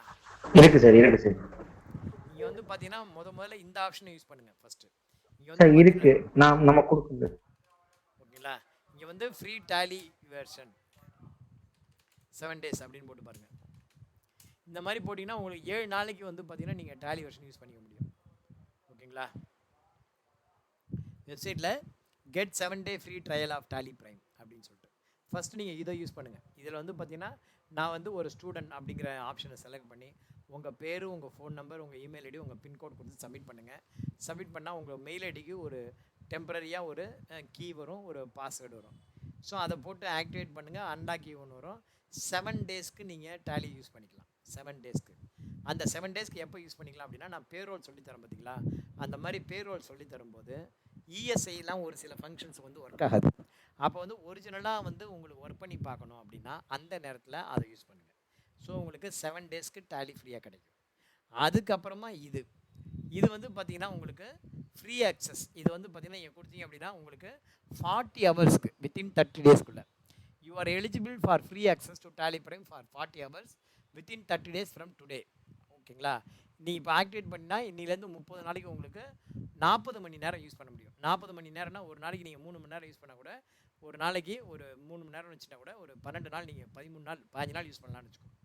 இருக்கு சார், இருக்கு சார். நீங்கள் வந்து பார்த்தீங்கன்னா முதல்ல இந்த ஆப்ஷனை யூஸ் பண்ணுங்கள் ஃபஸ்ட்டு. இங்கே சார் வந்து இருக்கு, நம்ம கொடுக்குது. ஓகேங்களா? இங்கே வந்து ஃப்ரீ டேலி வெர்ஷன் 7 days அப்படின்னு போட்டு பாருங்கள். இந்த மாதிரி போட்டிங்கன்னா உங்களுக்கு 7 நாளைக்கு வந்து பார்த்தீங்கன்னா நீங்கள் டேலி வெர்ஷன் யூஸ் பண்ணிக்க முடியும். ஓகேங்களா? வெப்சைட்டில் get 7 day free trial of Tally Prime அப்படின்னு சொல்லிட்டு ஃபஸ்ட்டு நீங்கள் இதை யூஸ் பண்ணுங்கள். இதில் வந்து பார்த்தீங்கன்னா நான் வந்து ஒரு ஸ்டூடெண்ட் அப்படிங்கிற ஆப்ஷனை செலக்ட் பண்ணி உங்கள் பேர், உங்கள் ஃபோன் நம்பர், உங்கள் இமெயில் ஐடி, உங்கள் பின்கோட் கொடுத்து சப்மிட் பண்ணுங்கள். சப்மிட் பண்ணால் உங்கள் மெயில் ஐடிக்கு ஒரு டெம்பரரியாக ஒரு கீ வரும், ஒரு பாஸ்வேர்டு வரும். ஸோ அதை போட்டு ஆக்டிவேட் பண்ணுங்கள். அன்லாக் கீ ஒன்று வரும். 7 daysக்கு நீங்கள் டேலி யூஸ் பண்ணிக்கலாம். 7 daysக்கு. அந்த 7 daysக்கு எப்போ யூஸ் பண்ணிக்கலாம் அப்படின்னா, நான் பேரோல் சொல்லித்தரேன் பார்த்தீங்களா, அந்த மாதிரி பேரோல் சொல்லி தரும்போது இஎஸ்ஐலாம் ஒரு சில ஃபங்க்ஷன்ஸ் வந்து ஒர்க் ஆகாது. அப்போ வந்து ஒரிஜினலாக வந்து உங்களுக்கு ஒர்க் பண்ணி பார்க்கணும் அப்படின்னா அந்த நேரத்தில் அதை யூஸ் பண்ணுங்கள். ஸோ உங்களுக்கு 7 daysக்கு டேலி ஃப்ரீயாக கிடைக்கும். அதுக்கப்புறமா இது வந்து பார்த்தீங்கன்னா உங்களுக்கு ஃப்ரீ ஆக்சஸ். இது வந்து பார்த்தீங்கன்னா நீங்கள் கொடுத்தீங்க அப்படின்னா உங்களுக்கு 40 ஹவர்ஸ்க்கு வித்தின் 30 daysக்குள்ளே you are eligible for free access to Tally Prime for 40 hours within 30 days from today. ஓகேங்களா? நீங்கள் இப்போ ஆக்டிவேட் பண்ணினா இன்னிலேருந்து 30 நாளைக்கு உங்களுக்கு 40 மணி நேரம் யூஸ் பண்ண முடியும். 40 மணி நேரம்னா ஒரு நாளைக்கு நீங்கள் 3 மணி நேரம் யூஸ் பண்ணால் கூட, ஒரு நாளைக்கு ஒரு 3 மணி நேரம் வச்சுட்டா கூட ஒரு 12 நாள் நீங்கள் 13 நாள் 15 நாள் யூஸ் பண்ணலாம்னு வச்சுக்கோங்க.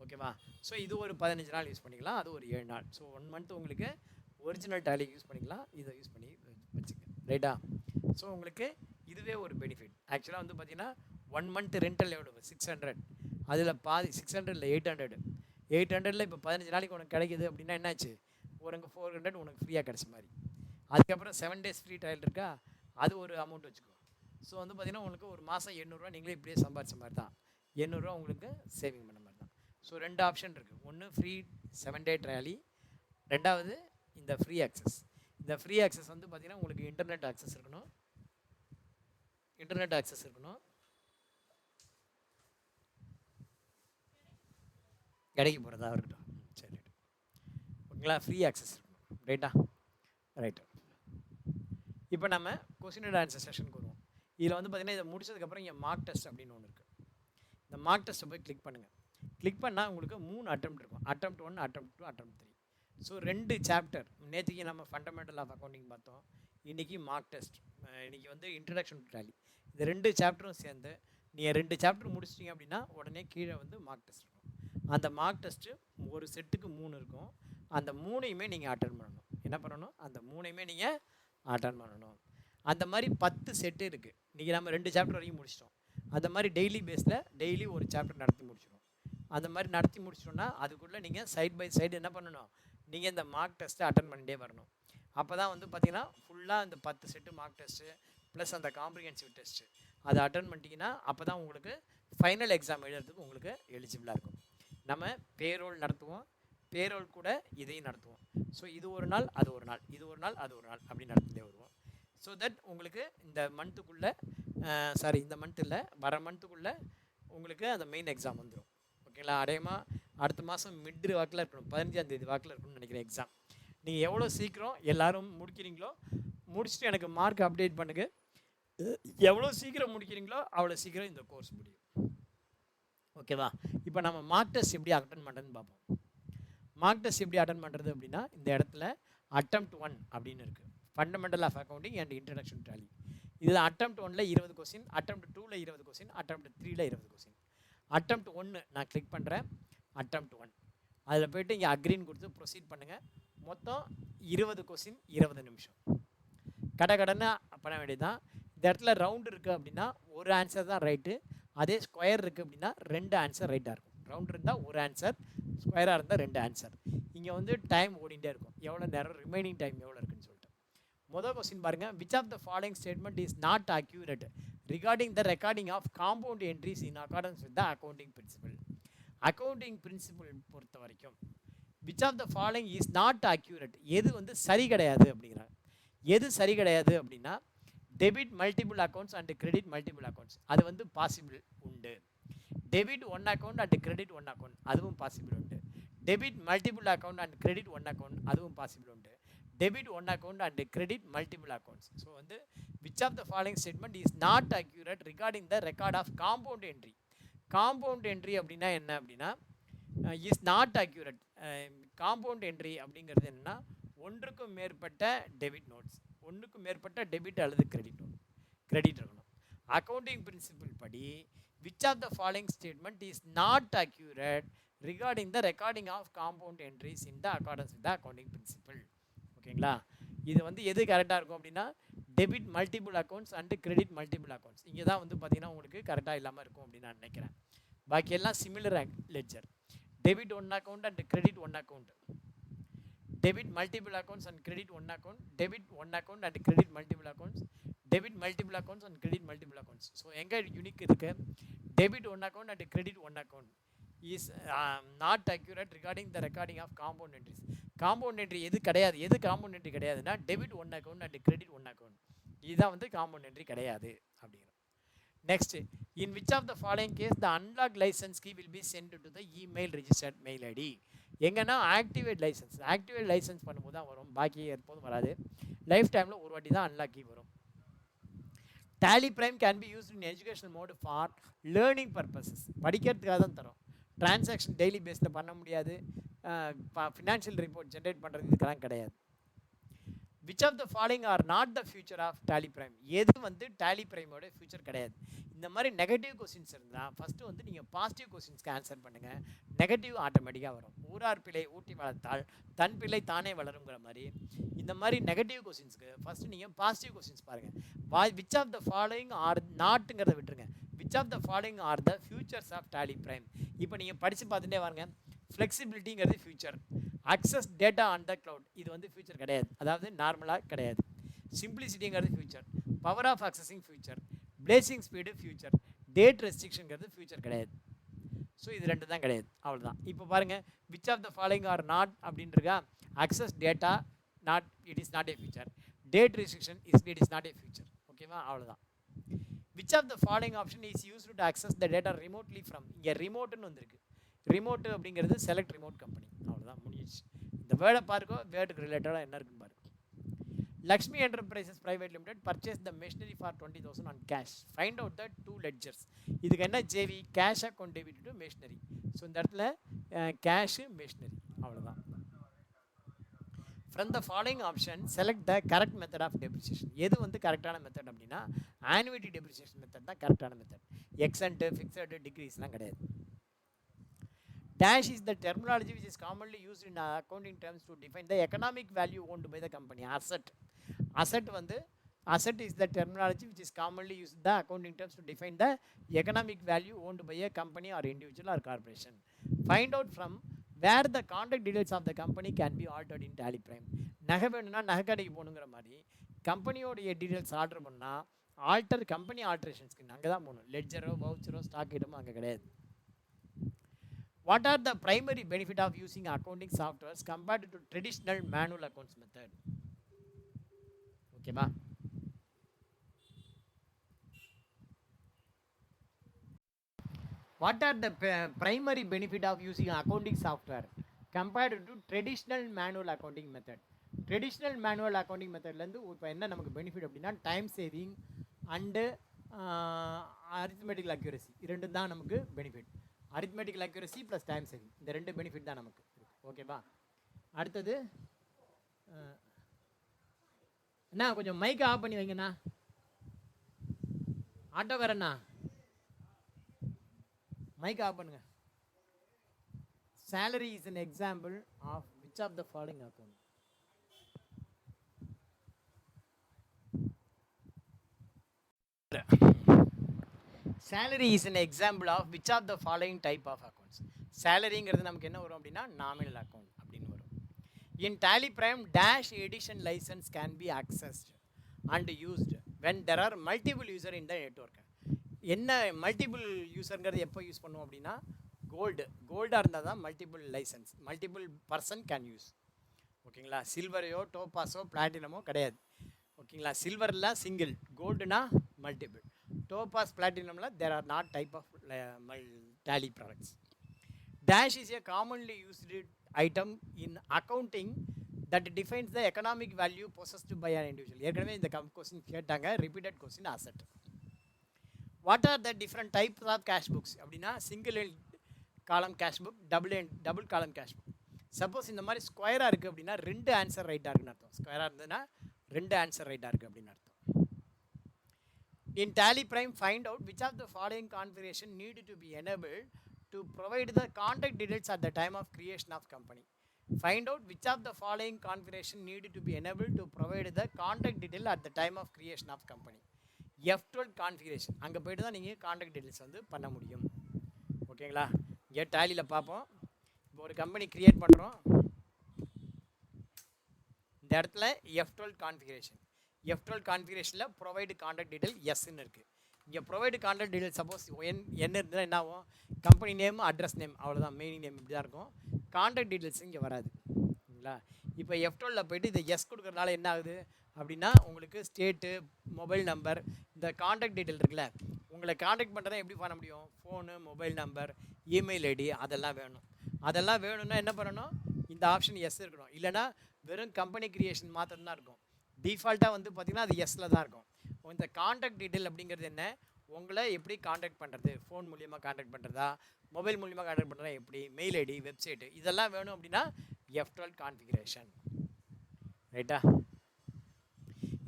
ஓகேவா? ஸோ இது ஒரு 15 நாள் யூஸ் பண்ணிக்கலாம், அது ஒரு 7 நாள். ஸோ 1 month உங்களுக்கு ஒரிஜினல் டேலி யூஸ் பண்ணிக்கலாம், இதை யூஸ் பண்ணி வச்சுக்க. ரைட்டா? ஸோ உங்களுக்கு இதுவே ஒரு பெனிஃபிட். ஆக்சுவலாக வந்து பார்த்தீங்கன்னா 1 month ரெண்டல் எவ்வளோ 600, அதில் பாதி 600 800. 800 இப்போ 15 நாளைக்கு உனக்கு கிடைக்குது அப்படின்னா என்னாச்சு, உனக்கு 400 உனக்கு ஃப்ரீயாக கிடைச்ச மாதிரி. அதுக்கப்புறம் 7 days ஃப்ரீ ட்ரையல் இருக்கா, அது ஒரு அமௌண்ட் வச்சுக்கோ. ஸோ வந்து பார்த்தீங்கன்னா உங்களுக்கு ஒரு மாதம் 800 நீங்களே இப்படியே சம்பாதிச்ச மாதிரி தான். 800 உங்களுக்கு சேவிங் பண்ண மாதிரி தான். ஸோ 2 ஆப்ஷன் இருக்குது. ஒன்று ஃப்ரீ 7 day ட்ரையலி, 2வது இந்த ஃப்ரீ ஆக்சஸ். இந்த ஃப்ரீ ஆக்சஸ் வந்து பார்த்தீங்கன்னா உங்களுக்கு இன்டர்நெட் ஆக்சஸ் இருக்கணும், கடைக்கு போகிறதா இருக்கட்டும். சரி, ஓகேங்களா? ஃப்ரீ ஆக்சஸ் இருக்கணும். ரைட்டா? ரைட்டு. இப்போ நம்ம கொஸ்டின் அண்ட் ஆன்சர் செஷனுக்கு வருவோம். இதில் வந்து பார்த்தீங்கன்னா இதை முடிச்சதுக்கப்புறம் இங்கே மார்க் டெஸ்ட் அப்படின்னு ஒன்று இருக்குது. இந்த மார்க் டெஸ்ட்டை போய் கிளிக் பண்ணுங்கள். கிளிக் பண்ணால் உங்களுக்கு 3 attempt இருக்கும். attempt 1, attempt 2, attempt 3. So 2 chapter. நேற்றுக்கு நம்ம ஃபண்டமெண்டல் ஆஃப் அக்கௌண்டிங் பார்த்தோம், இன்றைக்கி மார்க் டெஸ்ட், இன்றைக்கி வந்து இன்ட்ரடக்ஷன் டு டேலி. இந்த 2 சாப்டரும் சேர்ந்து நீங்கள் 2 சாப்டர் முடிச்சிட்டிங்க அப்படின்னா உடனே கீழே வந்து மார்க் டெஸ்ட் இருக்கும். அந்த மார்க் டெஸ்ட்டு ஒரு செட்டுக்கு 3 இருக்கும். அந்த 3ஐயுமே நீங்கள் அட்டன் பண்ணணும். என்ன பண்ணணும்? அந்த 3ஐயுமே நீங்கள் அட்டன் பண்ணணும். அந்த மாதிரி 10 செட்டு இருக்குது. இன்றைக்கி நம்ம 2 சாப்டர் வரைக்கும் முடிச்சிட்டோம். அந்த மாதிரி டெய்லி பேஸில் டெய்லி ஒரு சாப்டர் நடத்தி முடிச்சிடும். அந்த மாதிரி நடத்தி முடிச்சிட்டோன்னா அதுக்குள்ளே நீங்கள் சைட் பை சைடு என்ன பண்ணணும், நீங்கள் இந்த மார்க் டெஸ்ட்டை அட்டன் பண்ணிட்டே வரணும். அப்போ தான் வந்து பார்த்தீங்கன்னா ஃபுல்லாக இந்த 10 செட்டு மார்க் டெஸ்ட்டு ப்ளஸ் அந்த காம்ப்ரிஹென்சிவ் டெஸ்ட்டு அதை அட்டன் பண்ணிட்டீங்கன்னா அப்போ தான் உங்களுக்கு ஃபைனல் எக்ஸாம் எழுதுறதுக்கு உங்களுக்கு எலிஜிபிளாக இருக்கும். நம்ம பேரோல் நடத்துவோம், பேரோல் கூட இதையும் நடத்துவோம். ஸோ இது ஒரு நாள் அது ஒரு நாள், இது ஒரு நாள் அது ஒரு நாள் அப்படி நடத்திட்டே வருவோம். ஸோ தட் உங்களுக்கு இந்த மந்த்துக்குள்ளே இந்த மந்த் இல்லை, வர மந்த்துக்குள்ளே உங்களுக்கு அந்த மெயின் எக்ஸாம் வந்துடும். ஓகேங்களா? அடையமாக அடுத்த மாதம் மிட் வாக்கில் இருக்கணும், 15ஆம் தேதி வாக்கில் இருக்கணும்னு நினைக்கிறேன் எக்ஸாம். நீங்கள் எவ்வளோ சீக்கிரம் எல்லோரும் முடிக்கிறீங்களோ முடிச்சுட்டு எனக்கு மார்க் அப்டேட் பண்ணுங்கள். எவ்வளோ சீக்கிரம் முடிக்கிறீங்களோ அவ்வளோ சீக்கிரம் இந்த கோர்ஸ் முடியும். ஓகேவா? இப்போ நம்ம மார்க் டெஸ்ட் எப்படி அட்டன் பண்ணுறதுன்னு பார்ப்போம். மார்க் டெஸ்ட் எப்படி அட்டன் பண்ணுறது அப்படின்னா, இந்த இடத்துல அட்டெம்ப்ட் 1 அப்படின்னு இருக்குது, fundamental of accounting and introduction Tally. இதில் அட்டெம்ப்ட் 1ல் 20 கொஸ்டின், அட்டெம்ப்ட் 2ல் 20 கொஸ்டின், அட்டெம்ப்ட் 3ல் 20 கொஸ்டின். அட்டெம்ப்ட் 1 நான் கிளிக் பண்ணுறேன், அட்டெம்ப்ட் 1 அதில் போய்ட்டு இங்கே அக்ரின்னு கொடுத்து ப்ரொசீட் பண்ணுங்கள். மொத்தம் 20 கொஸ்டின் 20 நிமிஷம் கடனை பண்ண வேண்டியதுதான். இந்த இடத்துல ரவுண்டு இருக்குது அப்படின்னா ஒரு ஆன்சர் தான் ரைட்டு, அதே ஸ்கொயர் இருக்குது அப்படின்னா 2 ஆன்சர் ரைட்டாக இருக்கும். ரவுண்ட் இருந்தால் ஒரு ஆன்சர், ஸ்கொயராக இருந்தால் 2 ஆன்சர். இங்கே வந்து டைம் ஓடிட்டே இருக்கும், எவ்வளோ நேரம் ரிமைனிங் டைம் எவ்வளோ இருக்குன்னு சொல்லிட்டு. மொதல் கொஸ்டின் பாருங்கள், which of the following statement is not accurate regarding the recording of compound entries in accordance with the accounting principle. Accounting principle பொறுத்த வரைக்கும் which of the following is not accurate, எது வந்து சரி கிடையாது அப்படிங்கிறாங்க. எது சரி கிடையாது அப்படின்னா debit multiple accounts and credit multiple accounts, அது வந்து பாசிபிள் உண்டு. Debit one account and credit one account, அதுவும் பாசிபிள் உண்டு. Debit multiple account and credit one account, அதுவும் பாசிபிள் உண்டு. Debit one account and credit multiple accounts. So வந்து which of the following statement is not accurate regarding the record of compound entry. Compound entry அப்படின்னா என்ன அப்படின்னா is not accurate. Compound entry அப்படிங்கிறது என்னென்னா ஒன்றுக்கும் மேற்பட்ட டெபிட் நோட்ஸ், ஒன்றுக்கும் மேற்பட்ட டெபிட் அல்லது கிரெடிட் நோட், கிரெடிட் இருக்கணும். அக்கௌண்டிங் பிரின்சிபல் படி which of the following statement is not accurate regarding the recording of compound entries in the accordance with the accounting principle. ஓகேங்களா? இது வந்து எது கரெக்டாக இருக்கும் அப்படின்னா debit multiple accounts and credit multiple accounts. இங்கே தான் வந்து பார்த்தீங்கன்னா உங்களுக்கு கரெக்டாக இல்லாமல் இருக்கும் அப்படின்னு நான் நினைக்கிறேன். பாக்கி எல்லாம் similar ledger. Debit one account and credit one account, debit multiple accounts and credit one account, debit one account and credit multiple accounts, debit multiple accounts and credit multiple accounts. So எங்கே unique இருக்குது, debit one account and credit one account is not accurate regarding the recording of compound entries. Compound entry எது கிடையாது, எது compound entry கிடையாதுன்னா debit one account and credit one account, இதுதான் வந்து compound entry கிடையாது அப்படிங்கிறோம். Next, in which of the following case the unlock licence key will be sent to the email registered mail ID. எங்கன்னா activate licence பண்ணும்போது தான் வரும், பாக்கி எப்போதும் வராது. லைஃப் டைமில் ஒரு வாட்டி தான் அன்லாக் கீ வரும். Tally Prime can be used in educational mode for learning purposes. படிக்கிறதுக்காக தான் தரோம். டிரான்சாக்ஷன் டெய்லி பேஸில் பண்ண முடியாது, ஃபினான்ஷியல் ரிப்போர்ட் ஜென்ரேட் பண்ணுறது இதுக்கெல்லாம் கிடையாது. Which of the following are not the future of Tally Prime, எது வந்து Tally Primeோட ஃபியூச்சர் கிடையாது. இந்த மாதிரி நெகட்டிவ் கொஸ்டின்ஸ் இருந்தால் ஃபஸ்ட்டு வந்து நீங்கள் பாசிட்டிவ் கொஸ்டின்ஸ்க்கு ஆன்சர் பண்ணுங்கள், நெகட்டிவ் ஆட்டோமேட்டிக்காக வரும். ஊரார் பிள்ளை ஊட்டி வளர்த்தால் தன் பிள்ளை தானே வளருங்கிற மாதிரி இந்த மாதிரி நெகட்டிவ் கொஸ்டின்ஸ்க்கு ஃபஸ்ட்டு நீங்கள் பாசிட்டிவ் கொஸ்டின்ஸ் பாருங்கள். Which of the following are நாட்டுங்கிறத விட்டுருங்க, which of the following are the futures of Tally Prime. இப்போ நீங்கள் படித்து பார்த்துட்டே வாங்க. ஃப்ளெக்சிபிலிட்டிங்கிறது future, access data on the cloud இது வந்து ஃபியூச்சர் கிடையாது, அதாவது நார்மலாக கிடையாது. சிம்பிளிசிட்டிங்கிறது future, power of accessing future, blazing speed future, date ரெஸ்ட்ரிக்ஷனுங்கிறது ஃபியூச்சர் கிடையாது. ஸோ இது ரெண்டு தான் கிடையாது, அவ்வளோதான். இப்போ பாருங்கள், which of the following are not அப்படின்றா access data not, it is not a future, date restriction it is not a future. ஓகேவா? அவ்வளோதான். Which of the following option is used to access the data remotely from, இங்கே ரிமோட்டுன்னு வந்திருக்கு. Remote அப்படிங்கிறது select remote company, அவ்வளோதான், முடிஞ்சிச்சு. இந்த வேர்டை பாருக்கோ, வேர்டுக்கு ரிலேட்டடாக என்ன இருக்குன்னு பாருங்க. Lakshmi Enterprises Private Limited purchase the machinery for 20,000 on cash. Find out the 2 ledgers. இதுக்கு என்ன JV, cash account debit to machinery. So இந்த இடத்துல கேஷு மெஷினரி, அவ்வளோதான். From the following option select the correct method of depreciation. எது வந்து கரெக்டான method அப்படின்னா annuity depreciation method தான் கரெக்டான மெத்தட். எக்ஸன்ட்டு ஃபிக்ஸடு டிகிரிஸ்லாம் கிடையாது. Dash is the terminology which is commonly used in accounting terms to define the economic value owned by the company. Asset வந்து asset is the terminology which is commonly used in the accounting terms to define the economic value owned by a company or individual or corporation. Find out from where the contact details of the company can be altered in Tally Prime. நகை வேணும்னா நகை கடைக்கு போகணுங்கிற மாதிரி கம்பெனியோடைய details order பண்ணால் alter company ஆல்ட்ரேஷன்ஸ்க்கு அங்கே தான் போகணும். லெட்ஜரோ வவுச்சரோ ஸ்டாக் ஐட்டமோ அங்கே கிடையாது. What are the primary benefit of using accounting softwares compared to traditional manual accounts method? ஓகேவா? What are the primary benefit of using accounting software compared to traditional manual accounting method? Traditional manual accounting மெத்தட்லேருந்து இப்போ என்ன நமக்கு benefit அப்படின்னா time saving and arithmetical accuracy ரெண்டும் தான் நமக்கு benefit. Arithmetical accuracy plus time saving இந்த ரெண்டு பெனிஃபிட் தான் நமக்கு. ஓகேவா? அடுத்தது அண்ணா கொஞ்சம் மைக்கை ஆஃப் பண்ணி வைங்கண்ணா. ஆட்டோக்காரண்ணா மைக் ஆஃப் பண்ணுங்க. salary is an example of which of the following account? salary is an example of which of the following type of accounts? salaryங்கிறது நமக்கு என்ன வரும் அப்படின்னா நாமினல் அக்கௌண்ட் அப்படின்னு வரும். in tally prime dash edition license can be accessed and used when there are multiple user in the network. என்ன multiple யூஸருங்கிறது எப்போ use பண்ணுவோம் அப்படின்னா கோல்டாக இருந்தால் தான் multiple licence multiple person can use. ஓகேங்களா? சில்வரையோ டோபாஸோ பிளாட்டினமோ கிடையாது. ஓகேங்களா? சில்வரில் சிங்கிள், கோல்டுனா மல்டிபிள், டோபாஸ் பிளாட்டினமில் there are not type of Tally products. Dash is a commonly used item in accounting that defines the economic value possessed by an individual. ஏற்கனவே இந்த கொஸ்டின் கேட்டாங்க, repeated question asset. What are the different types of cash books அப்படின்னா single காலம் cash book, double காலம் cash book. Suppose இந்த மாதிரி ஸ்கொயராக இருக்குது அப்படின்னா ரெண்டு ஆன்சர் ரைட்டாக இருக்குன்னு அர்த்தம். ஸ்கொயராக இருந்ததுன்னா ரெண்டு ஆன்சர் ரைட்டாக இருக்குது அப்படின்னு அர்த்தம். In Tally Prime find out which of the following configuration need to be enabled to provide the contact details at the time of creation of company. Find out which of the following configuration need to be enabled to provide the contact detail at the time of creation of company. F12 configuration அங்கே போய்ட்டு தான் நீங்கள் contact details வந்து பண்ண முடியும். ஓகேங்களா? இங்கே டேலியில் பார்ப்போம். இப்போ ஒரு கம்பெனி க்ரியேட் பண்ணுறோம். இந்த இடத்துல F12 கான்ஃபிகரேஷன். F12 கான்ஃபிகரேஷனில் ப்ரொவைடு கான்டாக்ட் டீடைல் எஸ்ன்னு இருக்குது. இங்கே ப்ரொவைடு கான்டாக்ட் டீடைல் சப்போஸ் என்ன இருந்தால் என்ன ஆகும்? கம்பெனி நேம், அட்ரஸ் நேம், அவ்வளோதான். மெயின் நேம் இப்படி தான் இருக்கும். கான்டாக்ட் டீடைல்ஸ் இங்கே வராது. ஓகேங்களா? இப்போ F12 போய்ட்டு இதை எஸ் கொடுக்குறதுனால என்ன ஆகுது அப்படின்னா உங்களுக்கு ஸ்டேட்டு, மொபைல் நம்பர், இந்த கான்டாக்ட் டீட்டெயில் இருக்குல்ல, உங்களை கான்டாக்ட் பண்ணுறதா எப்படி பண்ண முடியும்? Phone, mobile number, email ID அதெல்லாம் வேணும். அதெல்லாம் வேணும்னா என்ன பண்ணணும்? இந்த ஆப்ஷன் எஸ் இருக்கணும். இல்லைனா வெறும் கம்பெனி கிரியேஷன் மாத்திரம் தான் இருக்கும். டிஃபால்ட்டாக வந்து பார்த்திங்கன்னா அது எஸ்ஸில் தான் இருக்கும். இந்த கான்டாக்ட் டீட்டெயில் அப்படிங்கிறது என்ன? உங்களை எப்படி கான்டாக்ட் பண்ணுறது? ஃபோன் மூலியமாக கான்டாக்ட் பண்ணுறதா, மொபைல் மூலியமாக கான்டாக்ட் பண்ணுறதா, எப்படி மெயில் ஐடி, வெப்சைட்டு இதெல்லாம் வேணும் அப்படின்னா F12 கான்ஃபிகரேஷன். ரைட்டா?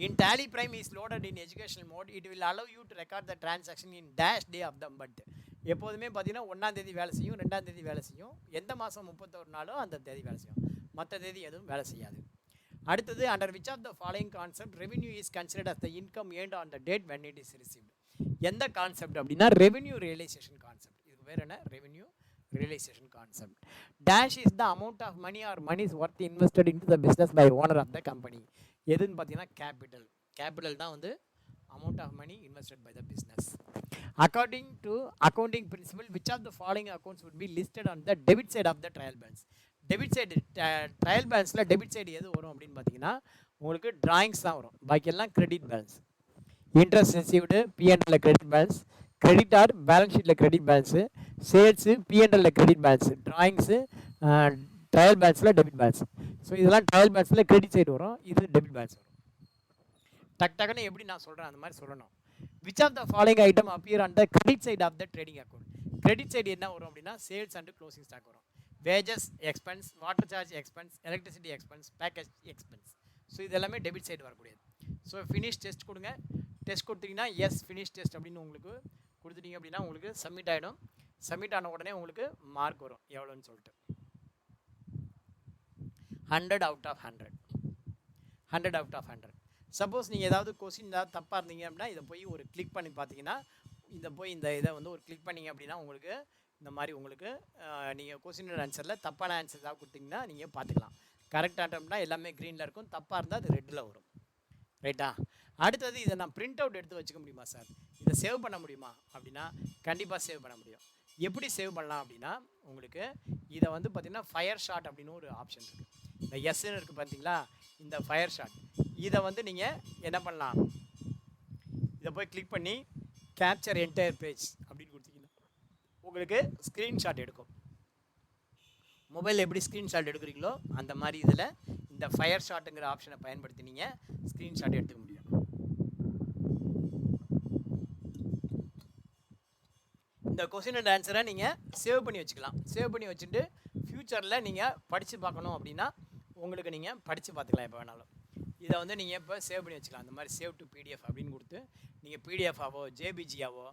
In tally prime is loaded in educational mode. It will allow you to record the transaction in dash day of the month. எப்போதுமே பார்த்தீங்கன்னா 1ஆம் தேதி வேலை செய்யும், 2ஆம் தேதி வேலை செய்யும். எந்த மாதம் 31 நாளோ அந்த தேதி வேலை செய்யும். மற்ற தேதி எதுவும் வேலை செய்யாது. அடுத்தது under which of the following concept revenue is considered as the income earned on the date when it is received? எந்த கான்செப்ட் அப்படின்னா ரெவென்யூ ரியலைசேஷன் கான்செப்ட். இது வேறு என்ன? Revenue realisation concept. Dash is the amount of money or money is worth invested in to the business by owner of the company. எதுன்னு பார்த்தீங்கன்னா capital. Capital தான் வந்து amount of money invested by the business. According to accounting principle which of the following accounts would be listed on the debit side of the trial balance. Debit side trial பேலன்ஸில் debit side எது வரும் அப்படின்னு பார்த்தீங்கன்னா உங்களுக்கு drawings தான் வரும். பாக்கியெல்லாம் credit balance. Interest received பிஎன்எல்ல கிரெடிட் பேலன்ஸ், கிரெடிட்டார் பேலன்ஸ் ஷீட்டில் கிரெடிட் பேலன்ஸு, சேல்ஸு பிஎன்எல்ல கிரெடிட் பேலன்ஸு, டிராயிங்ஸு ட்ரையல் பேலன்ஸில் டெபிட் பேலன்ஸ். ஸோ இதெல்லாம் ட்ரையல் பேலன்ஸில் கிரெடிட் சைடு வரும், இது டெபிட் பேலன்ஸ் வரும். டக்குன்னு எப்படி நான் சொல்கிறேன் அந்த மாதிரி சொல்லணும். Which of the following item appear on the credit side of the trading account. Credit side என்ன வரும் அப்படின்னா சேல்ஸ் அண்ட் க்ளோசிங் ஸ்டாக் வரும். Wages expense, water charge expense, electricity expense, package expense. So இது எல்லாமே டெபிட் சைடு வரக்கூடியது. So finish test கொடுங்க. Test கொடுத்தீங்கன்னா yes finish test அப்படின்னு உங்களுக்கு கொடுத்துட்டீங்க அப்படின்னா உங்களுக்கு சப்மிட் ஆகிடும். சப்மிட் ஆன உடனே உங்களுக்கு மார்க் வரும் எவ்வளோன்னு சொல்லிட்டு. 100 out of 100. 100 out of 100. Suppose நீங்கள் ஏதாவது கொஸ்டின் ஏதாவது தப்பாக இருந்தீங்க அப்படின்னா இதை போய் ஒரு கிளிக் பண்ணி பார்த்தீங்கன்னா இந்த இதை வந்து ஒரு கிளிக் பண்ணிங்க அப்படின்னா உங்களுக்கு இந்த மாதிரி உங்களுக்கு நீங்கள் கொஸ்டின் ஆன்சரில் தப்பான ஆன்சர் ஏதாவது கொடுத்தீங்கன்னா நீங்கள் பார்த்துக்கலாம். கரெக்ட் ஆட்டம்னா எல்லாமே க்ரீனில் இருக்கும், தப்பாக இருந்தால் அது ரெட்டில் வரும். ரைட்டா? அடுத்தது இதை நான் பிரிண்ட் அவுட் எடுத்து வச்சுக்க முடியுமா சார், இதை சேவ் பண்ண முடியுமா அப்படின்னா கண்டிப்பாக சேவ் பண்ண முடியும். எப்படி சேவ் பண்ணலாம் அப்படின்னா உங்களுக்கு இதை வந்து பார்த்திங்கன்னா ஃபயர் ஷாட் அப்படின்னு ஒரு ஆப்ஷன் இருக்குது. இந்த எஸ்ன்னு இருக்குது பார்த்தீங்களா, இந்த ஃபயர் ஷாட் இதை வந்து நீங்கள் என்ன பண்ணலாம், இதை போய் கிளிக் பண்ணி கேப்சர் என்டையர் பேஜ் அப்படின்னு கொடுத்தீங்கன்னா உங்களுக்கு ஸ்க்ரீன்ஷாட் எடுக்கும். மொபைல் எப்படி ஸ்க்ரீன்ஷாட் எடுக்கிறீங்களோ அந்த மாதிரி இதில் இந்த ஃபயர் ஷாட்டுங்கிற ஆப்ஷனை பயன்படுத்தி நீங்கள் ஸ்க்ரீன்ஷாட் எடுத்துக்க முடியும். இந்த கொஸ்டின் அண்ட் ஆன்சரை நீங்கள் சேவ் பண்ணி வச்சுக்கலாம். சேவ் பண்ணி வச்சுட்டு ஃப்யூச்சரில் நீங்கள் படித்து பார்க்கணும் அப்படின்னா உங்களுக்கு நீங்கள் படித்து பார்த்துக்கலாம் எப்போ வேணாலும். இதை வந்து நீங்கள் இப்போ சேவ் பண்ணி வச்சுக்கலாம். அந்த மாதிரி சேவ் டு பிடிஎஃப் அப்படின்னு கொடுத்து நீங்கள் பிடிஎஃபாவோ ஜேபிஜியாவோ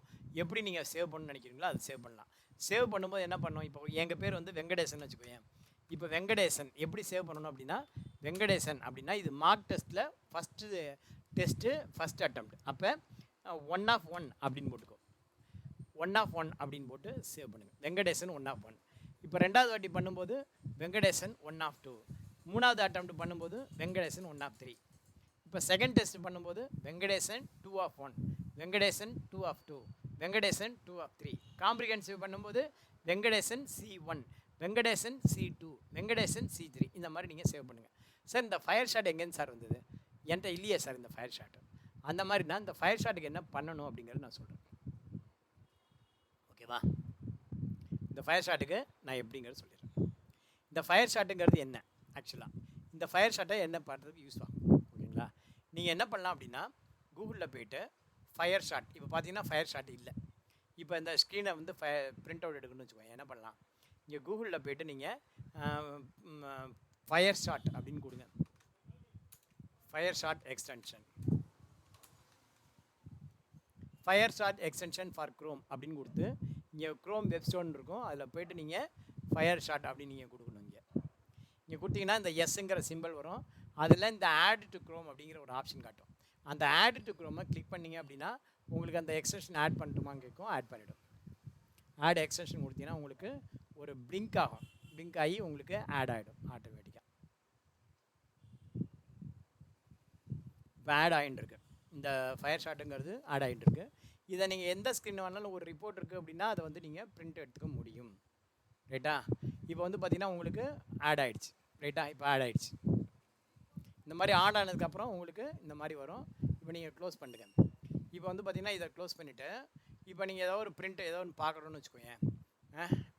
எப்படி நீங்கள் சேவ் பண்ணணும்னு நினைக்கிறீங்களோ அதை சேவ் பண்ணலாம். சேவ் பண்ணும்போது என்ன பண்ணோம், இப்போ எங்கள் பேர் வந்து வெங்கடேசன் வச்சுக்கோங்க. இப்போ வெங்கடேசன் எப்படி சேவ் பண்ணணும் அப்படின்னா வெங்கடேசன் அப்படின்னா இது மார்க் டெஸ்ட்டில் ஃபஸ்ட்டு டெஸ்ட்டு ஃபஸ்ட் அட்டெம்ப்ட். அப்போ 1/1 அப்படின்னு போட்டுக்கோ. 1/1 அப்படின்னு போட்டு சேவ் பண்ணுங்கள். வெங்கடேசன் 1/1. இப்போ ரெண்டாவது வாட்டி பண்ணும்போது வெங்கடேசன் 1/2. மூணாவது அட்டெம்ப்ட் பண்ணும்போது வெங்கடேசன் 1/3. இப்போ செகண்ட் டெஸ்ட் பண்ணும்போது வெங்கடேசன் 2/1, வெங்கடேசன் 2/2, வெங்கடேசன் 2/3. காம்ப்ரிஹென்சிவ் பண்ணும்போது Venkatesan C1, Venkatesan C2, Venkatesan C3. இந்த மாதிரி நீங்கள் சேவ் பண்ணுங்கள். சார் இந்த ஃபயர் ஷாட் எங்கேருந்து சார் வந்தது, என்கிட்ட இல்லையே சார் இந்த ஃபயர் ஷாட்டு. அந்த மாதிரி தான் இந்த ஃபயர் ஷாட்டுக்கு என்ன பண்ணணும் அப்படிங்கிறது நான் சொல்கிறேன். ஓகேவா? இந்த ஃபயர் ஷாட்டுக்கு நான் எப்படிங்கிறது சொல்லிடுறேன். இந்த ஃபயர் ஷாட்டுங்கிறது என்ன ஆக்சுவலாக, இந்த ஃபயர் ஷாட்டை என்ன பண்ணுறதுக்கு யூஸ் ஆகும். ஓகேங்களா? நீங்கள் என்ன பண்ணலாம் அப்படின்னா கூகுளில் போய்ட்டு ஃபயர் ஷாட், இப்போ பார்த்தீங்கன்னா ஃபயர் ஷாட் இல்லை. இப்போ இந்த ஸ்க்ரீனை வந்து பிரிண்ட் அவுட் எடுக்கணும்னு வச்சுக்கோங்க. என்ன பண்ணலாம், இங்கே கூகுளில் போய்ட்டு நீங்கள் ஃபயர் ஷாட் அப்படின்னு கொடுங்க. Fire shot extension, fire shot extension for Chrome அப்படின்னு கொடுத்து இங்கே க்ரோம் வெப்ஸ்டோன் இருக்கும், அதில் போய்ட்டு நீங்கள் ஃபயர் ஷாட் அப்படின்னு நீங்கள் கொடுக்கணும். இங்கே கொடுத்தீங்கன்னா இந்த எஸ்ங்கிற சிம்பிள் வரும். அதில் இந்த ஆட் டு க்ரோம் அப்படிங்கிற ஒரு ஆப்ஷன் காட்டும். அந்த ஆட் டு க்ரோமை கிளிக் பண்ணிங்க அப்படின்னா உங்களுக்கு அந்த எக்ஸ்டென்ஷன் ஆட் பண்ணட்டுமான்னு கேட்கும், ஆட் பண்ணிவிடும். ஆட் எக்ஸ்டென்ஷன் கொடுத்தீங்கன்னா உங்களுக்கு ஒரு பிளிங்க் ஆகும். பிளிங்க் ஆகி உங்களுக்கு ஆட் ஆகிடும் ஆட்டோமேட்டிக்காக. இப்போ ஆட் ஆகிட்டுருக்கு. இந்த ஃபயர் ஷாட்டுங்கிறது ஆட் ஆகிட்டுருக்கு. இதை நீங்கள் எந்த ஸ்க்ரீன் வேணாலும் ஒரு ரிப்போர்ட் இருக்குது அப்படின்னா அதை வந்து நீங்கள் பிரிண்ட் எடுத்துக்க முடியும். ரைட்டா? இப்போ வந்து பார்த்திங்கன்னா உங்களுக்கு ஆட் ஆகிடுச்சு. ரைட்டா? இப்போ ஆட் ஆகிடுச்சு. இந்த மாதிரி ஆட் ஆனதுக்கப்புறம் உங்களுக்கு இந்த மாதிரி வரும். இப்போ நீங்கள் க்ளோஸ் பண்ணுங்க. இப்போ வந்து பார்த்திங்கன்னா இதை க்ளோஸ் பண்ணிவிட்டு இப்போ நீங்கள் ஏதோ ஒரு பிரிண்ட் ஏதோ ஒன்று பார்க்குறோன்னு வச்சுக்கோங்க.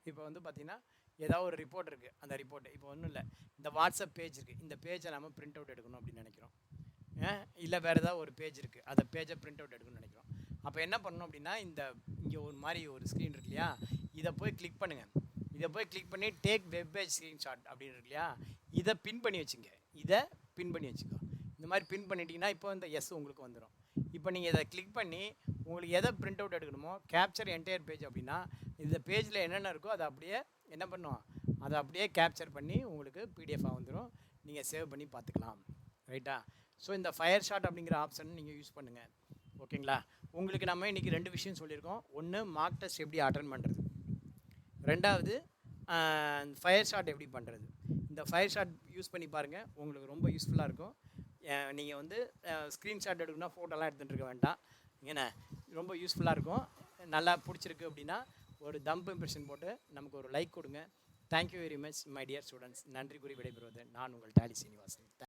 இப்போ வந்து பார்த்திங்கன்னா ஏதாவது ஒரு ரிப்போர்ட் இருக்குது. அந்த ரிப்போர்ட்டு இப்போ ஒன்றும் இல்லை, இந்த வாட்ஸ்அப் பேஜ் இருக்குது. இந்த பேஜை நம்ம பிரிண்ட் அவுட் எடுக்கணும் அப்படின்னு நினைக்கிறோம். இல்லை வேறு ஏதாவது ஒரு பேஜ் இருக்குது, அந்த பேஜை பிரிண்ட் அவுட் எடுக்கணும்னு நினைக்கிறோம். அப்போ என்ன பண்ணணும் அப்படின்னா இங்கே ஒரு மாதிரி ஒரு ஸ்க்ரீன் இருக்கு இல்லையா, இதை போய் கிளிக் பண்ணுங்கள். இதை போய் கிளிக் பண்ணி டேக் வெப் பேஜ் ஸ்க்ரீன்ஷாட் அப்படின்னு இருக்கு இல்லையா, இதை பின் பண்ணி வச்சுங்க. இதை பின் பண்ணி வச்சுக்கோ. இந்த மாதிரி பின் பண்ணிட்டீங்கன்னா இப்போ இந்த எஸ் உங்களுக்கு வந்துடும். இப்போ நீங்கள் இதை கிளிக் பண்ணி உங்களுக்கு எதை பிரிண்ட் அவுட் எடுக்கணுமோ கேப்சர் என்டையர் பேஜ் அப்படின்னா இந்த பேஜில் என்னென்ன இருக்கோ அதை அப்படியே என்ன பண்ணுவோம், அதை அப்படியே கேப்சர் பண்ணி உங்களுக்கு பிடிஎஃபாக வந்துடும். நீங்கள் சேவ் பண்ணி பார்த்துக்கலாம். ரைட்டா? ஸோ இந்த ஃபயர் ஷாட் அப்படிங்கிற ஆப்ஷன் நீங்கள் யூஸ் பண்ணுங்கள். ஓகேங்களா? உங்களுக்கு நம்ம இன்றைக்கி 2 விஷயம் சொல்லியிருக்கோம். ஒன்று மார்க் டெஸ்ட் எப்படி அட்டெண்ட் பண்ணுறது, ரெண்டாவது ஃபயர் ஷாட் எப்படி பண்ணுறது. இந்த ஃபயர் ஷாட் யூஸ் பண்ணி பாருங்கள், உங்களுக்கு ரொம்ப யூஸ்ஃபுல்லாக இருக்கும். நீங்கள் வந்து ஸ்க்ரீன்ஷாட் எடுக்கணும்னா ஃபோட்டோலாம் எடுத்துகிட்டு இருக்க வேண்டாம். ஏன்னா ரொம்ப யூஸ்ஃபுல்லாக இருக்கும். நல்லா பிடிச்சிருக்கு அப்படின்னா ஒரு தம்ப் இம்ப்ரெஷன் போட்டு நமக்கு ஒரு லைக் கொடுங்க. Thank you very much my dear students. நன்றி கூறி விடைபெறுவது நான் உங்கள் டாலி சீனிவாசன்.